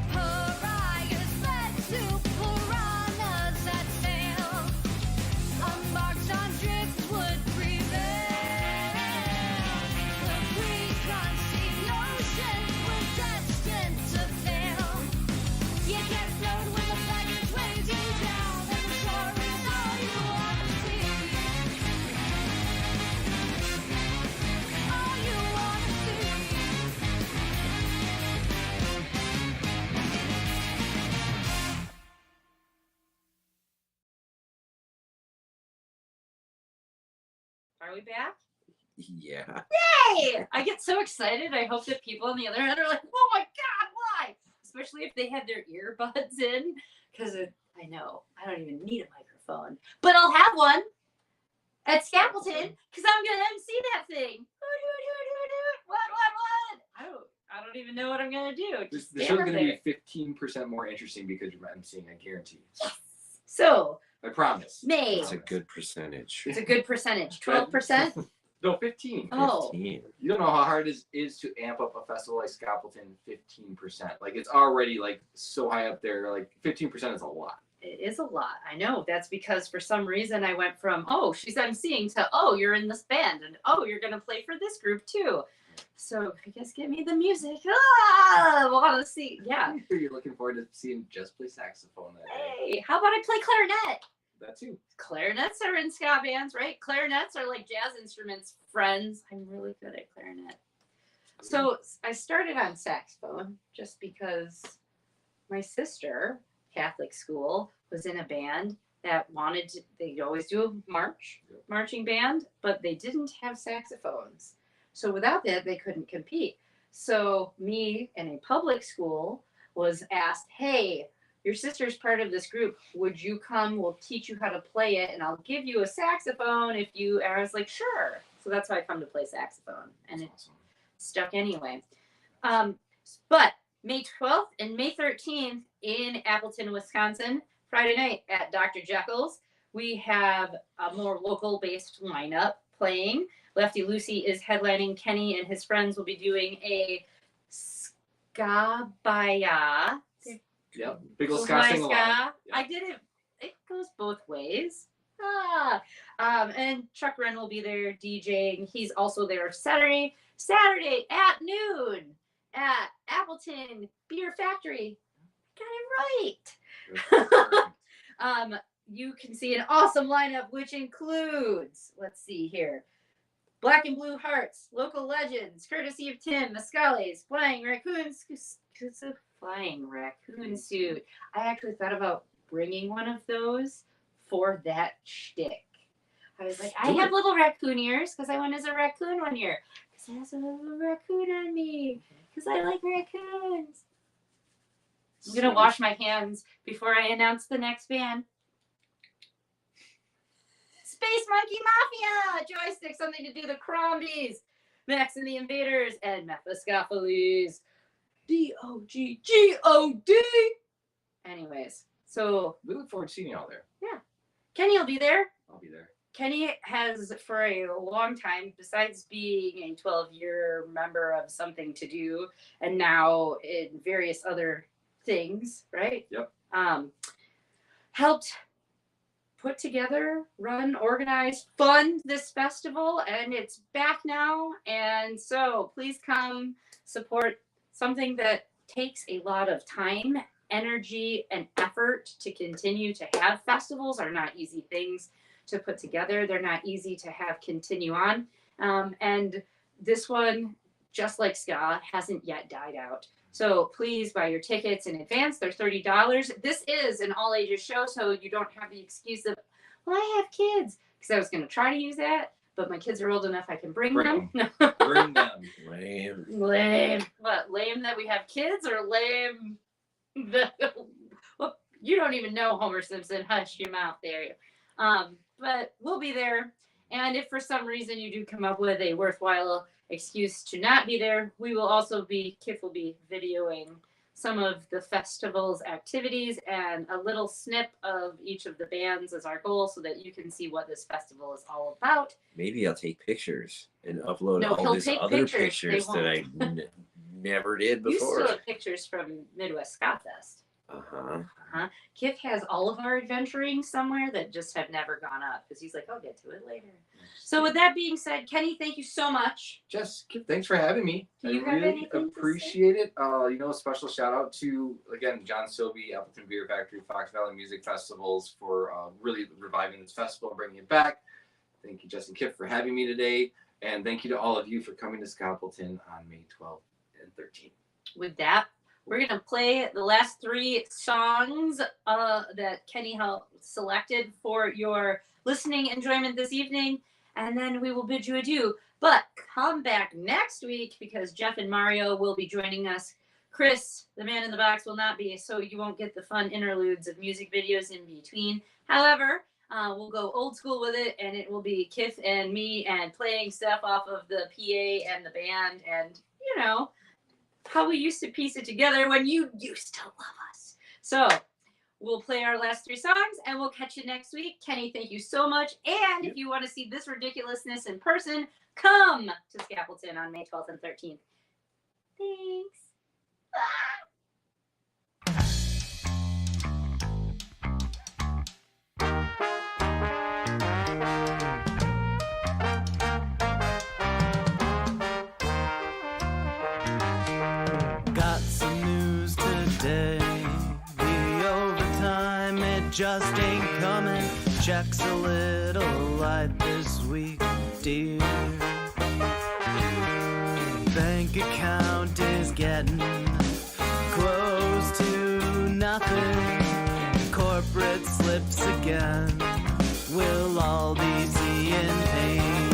Pariahs fed to piranhas that sail on marks on driftwood prevail. The preconceived notions were destined to fail. You can't float when the baggage weighs you down, and the shore is all you want to see. All you want to see. Are we back? Yeah. Hey! I get so excited. I hope that people on the other end are like, oh my God, why? Especially if they have their earbuds in. Because I know, I don't even need a microphone. But I'll have one at Skappleton because I'm going to MC that thing. Hoot, hoot, hoot, hoot, hoot. What? I don't even know what I'm going to do. Just The stand show's up going there. to be 15% more interesting because you're emceeing, I guarantee. So, I promise. May. It's a good percentage. It's a good percentage. 12%? No, 15. Oh. 15. You don't know how hard it is to amp up a festival like Skappleton 15%. Like, it's already, like, so high up there. Like, 15% is a lot. It is a lot. I know. That's because for some reason I went from, oh, she's emceeing to, oh, you're in this band. And, oh, you're going to play for this group too. So I guess get me the music. I want to see. Yeah. You're looking forward to seeing Jess play saxophone that day. Hey, how about I play clarinet? That too. Clarinets are in ska bands, right? Clarinets are like jazz instruments, friends. I'm really good at clarinet. So I started on saxophone just because my sister, Catholic school, was in a band that wanted to, they always do a marching band, but they didn't have saxophones. So without that, they couldn't compete. So me in a public school was asked, hey, your sister's part of this group. Would you come? We'll teach you how to play it, and I'll give you a saxophone if you. And I was like, sure. So that's why I come to play saxophone, and it stuck anyway. But May 12th and May 13th in Appleton, Wisconsin, Friday night at Dr. Jekyll's, we have a more local-based lineup playing. Lefty Lucy is headlining. Kenny and his friends will be doing a ska-baya. Yep. Big ol' ska sing along. Yep. I did it. It goes both ways. And Chuck Wren will be there DJing. He's also there Saturday at noon at Appleton Beer Factory. Got it right. You can see an awesome lineup, which includes, let's see here, Black and Blue Hearts, Local Legends, courtesy of Tim, Mescales, Flying Raccoon Suit. I actually thought about bringing one of those for that shtick. I was like, I have little raccoon ears because I went as a raccoon one year. Because I has a little raccoon on me. Because I like raccoons. I'm going to wash my hands before I announce the next band. Space Monkey Mafia! Joystick, something to do the Crombies. Max and the Invaders and Mephistopheles. D-O-G-G-O-D! Anyways, so... We look forward to seeing y'all there. Yeah. Kenny will be there. I'll be there. Kenny has, for a long time, besides being a 12-year member of Something to Do, and now in various other things, right? Yep. Helped put together, run, organize, fund this festival, and it's back now. And so please come support something that takes a lot of time, energy, and effort to continue to have. Festivals are not easy things to put together. They're not easy to have continue on. And this one, just like ska, hasn't yet died out. So please buy your tickets in advance. They're $30. This is an all ages show, so you don't have the excuse of, well, I have kids. Because I was going to try to use that, but my kids are old enough I can bring them. Bring them. Lame. Lame. What, lame that we have kids or lame that, well, you don't even know Homer Simpson. Hush your mouth there. But we'll be there. And if for some reason you do come up with a worthwhile excuse to not be there, we will also be, Kif will be videoing some of the festival's activities and a little snip of each of the bands as our goal so that you can see what this festival is all about. Maybe I'll take pictures and upload No, all he'll these take other pictures. pictures that I never did You before. still have pictures from Midwest Ska Fest. Uh-huh. Kif has all of our adventuring somewhere that just have never gone up because he's like, I'll get to it later. So with that being said, Kenny, thank you so much. Jess, thanks for having me. Do you I have really anything to say? appreciate it. A special shout out to, again, John Silby, Appleton Beer Factory, Fox Valley Music Festivals for really reviving this festival and bringing it back. Thank you, Jess and Kip, for having me today. And thank you to all of you for coming to Skappleton on May 12th and 13th. With that, we're going to play the last 3 songs that Kenny helped selected for your listening enjoyment this evening, and then we will bid you adieu. But come back next week because Jeff and Mario will be joining us. Chris, the man in the box, will not be, so you won't get the fun interludes of music videos in between. However, we'll go old school with it, and it will be Kif and me and playing stuff off of the PA and the band and, how we used to piece it together when you used to love us. So we'll play our last 3 songs and we'll catch you next week. Kenny, thank you so much. And if you want to see this ridiculousness in person, come to Skappleton on May 12th and 13th. Thanks. Got some news today. The overtime, it just ain't coming. Checks a little light this week, dear. Bank account is getting close to nothing. corporate slips again. We'll all be seeing pain.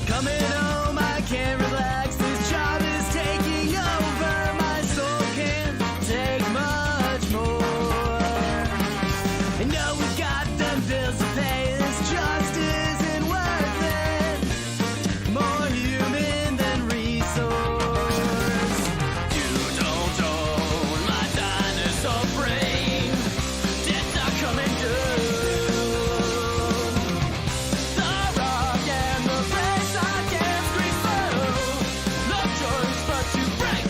Coming home, I can't relax. This job is taking over. My soul can't take much more. I know we've got them bills to pay. This just isn't worth it. More human than resource. You don't own my dinosaur brain. Death's not coming through. The rock and the place I can't squeeze through. No choice but to break.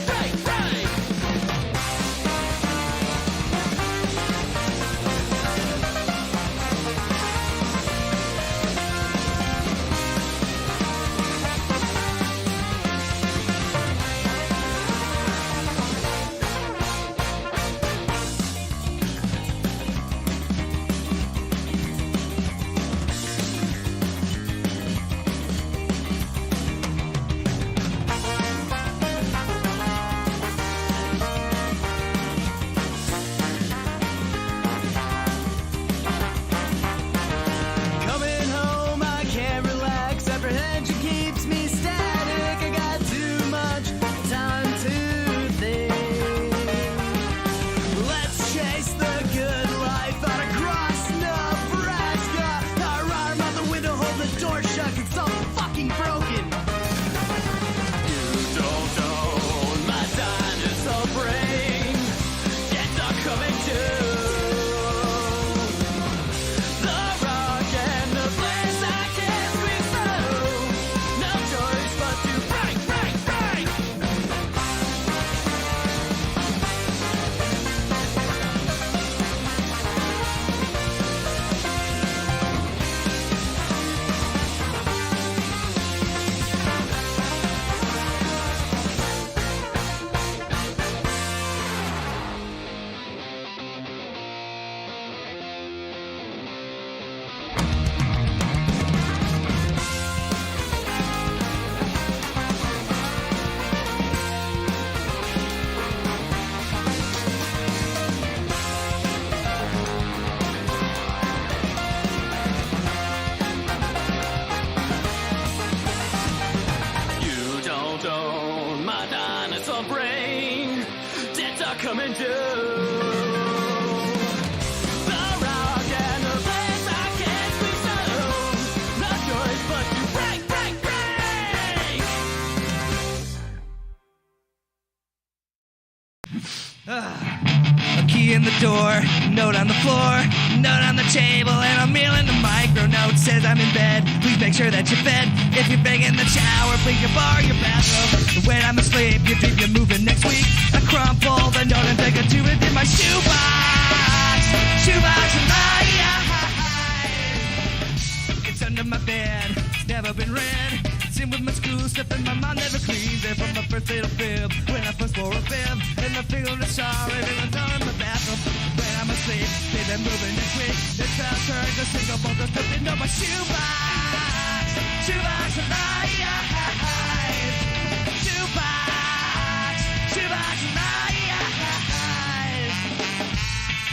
Coming home, I can't relax. Apprehension keeps me static. I got too much time to think. Let's chase the good life out across Nebraska. Our arm out the window, hold the door shut. It's all fucking broken. You don't own my dinosaur brain. Death's not coming too. The rock and the place I can't squeeze through. No choice but to break. You don't own my dinosaur brain. Death's are coming due. The rock and the place I can't squeeze through. No choice but to break. A key in the door, note on the floor, note on the table, and a meal in the micro note says I'm in bed. Please make sure that you're fed. If you're big in the shower, please you bar your bathroom. When I'm asleep, you dream you're moving next week. I crumple the note and take it to it in my shoebox. Shoebox and it's under my bed. It's never been read. It's in with my school stuff and my mom never cleans it from my first little bib. When I first wore a bib, and my finger is sorry, and I'm down in the bathroom. When I'm asleep, baby, moving next week. It's our turn to sing a vocal stuff into my shoebox. Shoebox and shoebox and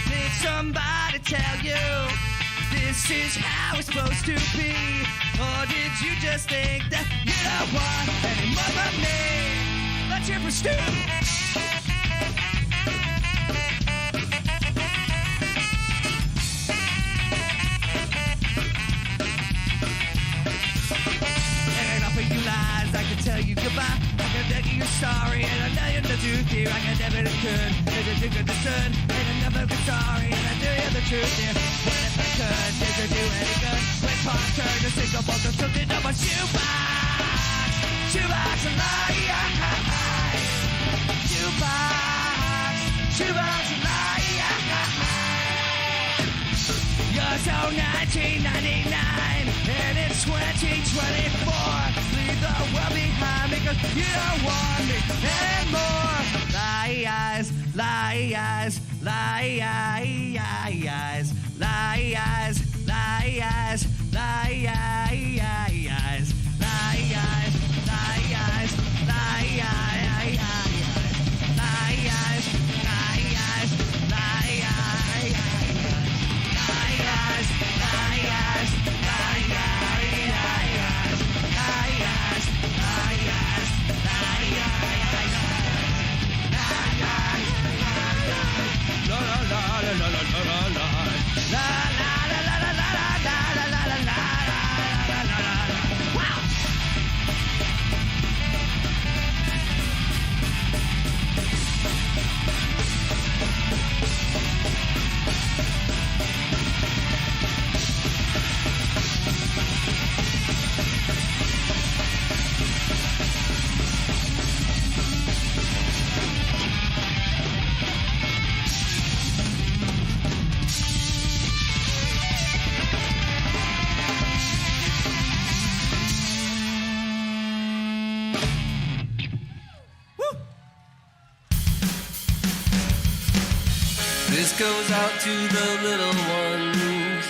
need somebody tell you this is how it's supposed to be. Or did you just think that you don't want any more of me? Let's hear for Stu. And enough of you lies, I can tell you goodbye. I can tell you you're sorry, and I know you're the truth here. I can never could, and I think understood, and I never been sorry, and I tell you the truth here. What if I could, did you do any good? When Pop turned to sing a book of something on my shoebox. Shoebox and shoebox and You're so 1999, and it's 2024. Leave the world behind because you don't want me anymore. Lies, lies, lies, lies, lies, lies, lies, lies. goes out to the little ones.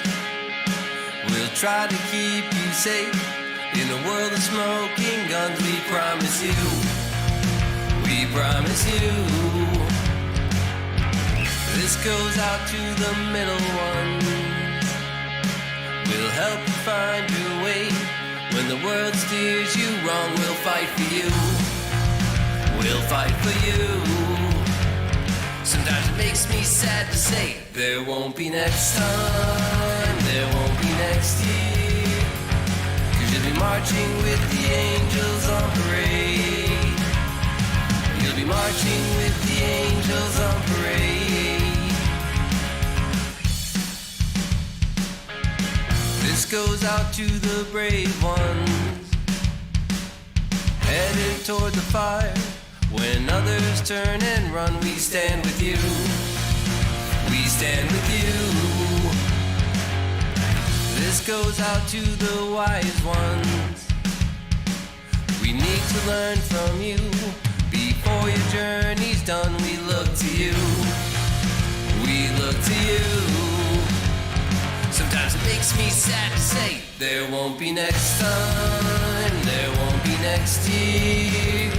We'll try to keep you safe in a world of smoking guns. We promise you. We promise you. This goes out to the middle ones. We'll help you find your way. When the world steers you wrong, we'll fight for you. We'll fight for you. Sometimes it makes me sad to say there won't be next time, there won't be next year. 'Cause you'll be marching with the angels on parade. You'll be marching with the angels on parade. This goes out to the brave ones, headed toward the fire. When others turn and run, we stand with you. We stand with you. This goes out to the wise ones. We need to learn from you. Before your journey's done, we look to you. We look to you. Sometimes it makes me sad to say there won't be next time, there won't be next year.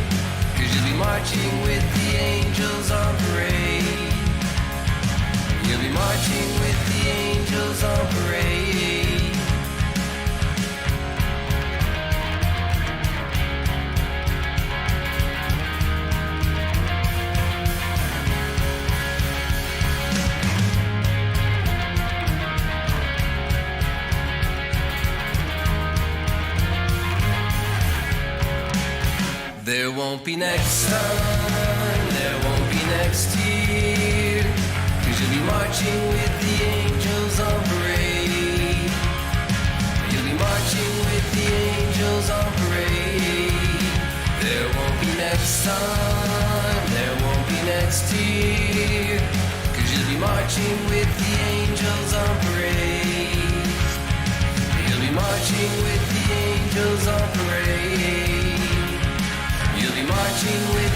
'Cause you'll be marching with the angels on parade. You'll be marching with the angels on parade. There won't be next time, there won't be next year. 'Cause you'll be marching with the angels on parade. You'll be marching with the angels on parade. There won't be next time, there won't be next year. 'Cause you'll be marching with the angels on parade. You'll be marching with the angels on parade. You'll be marching with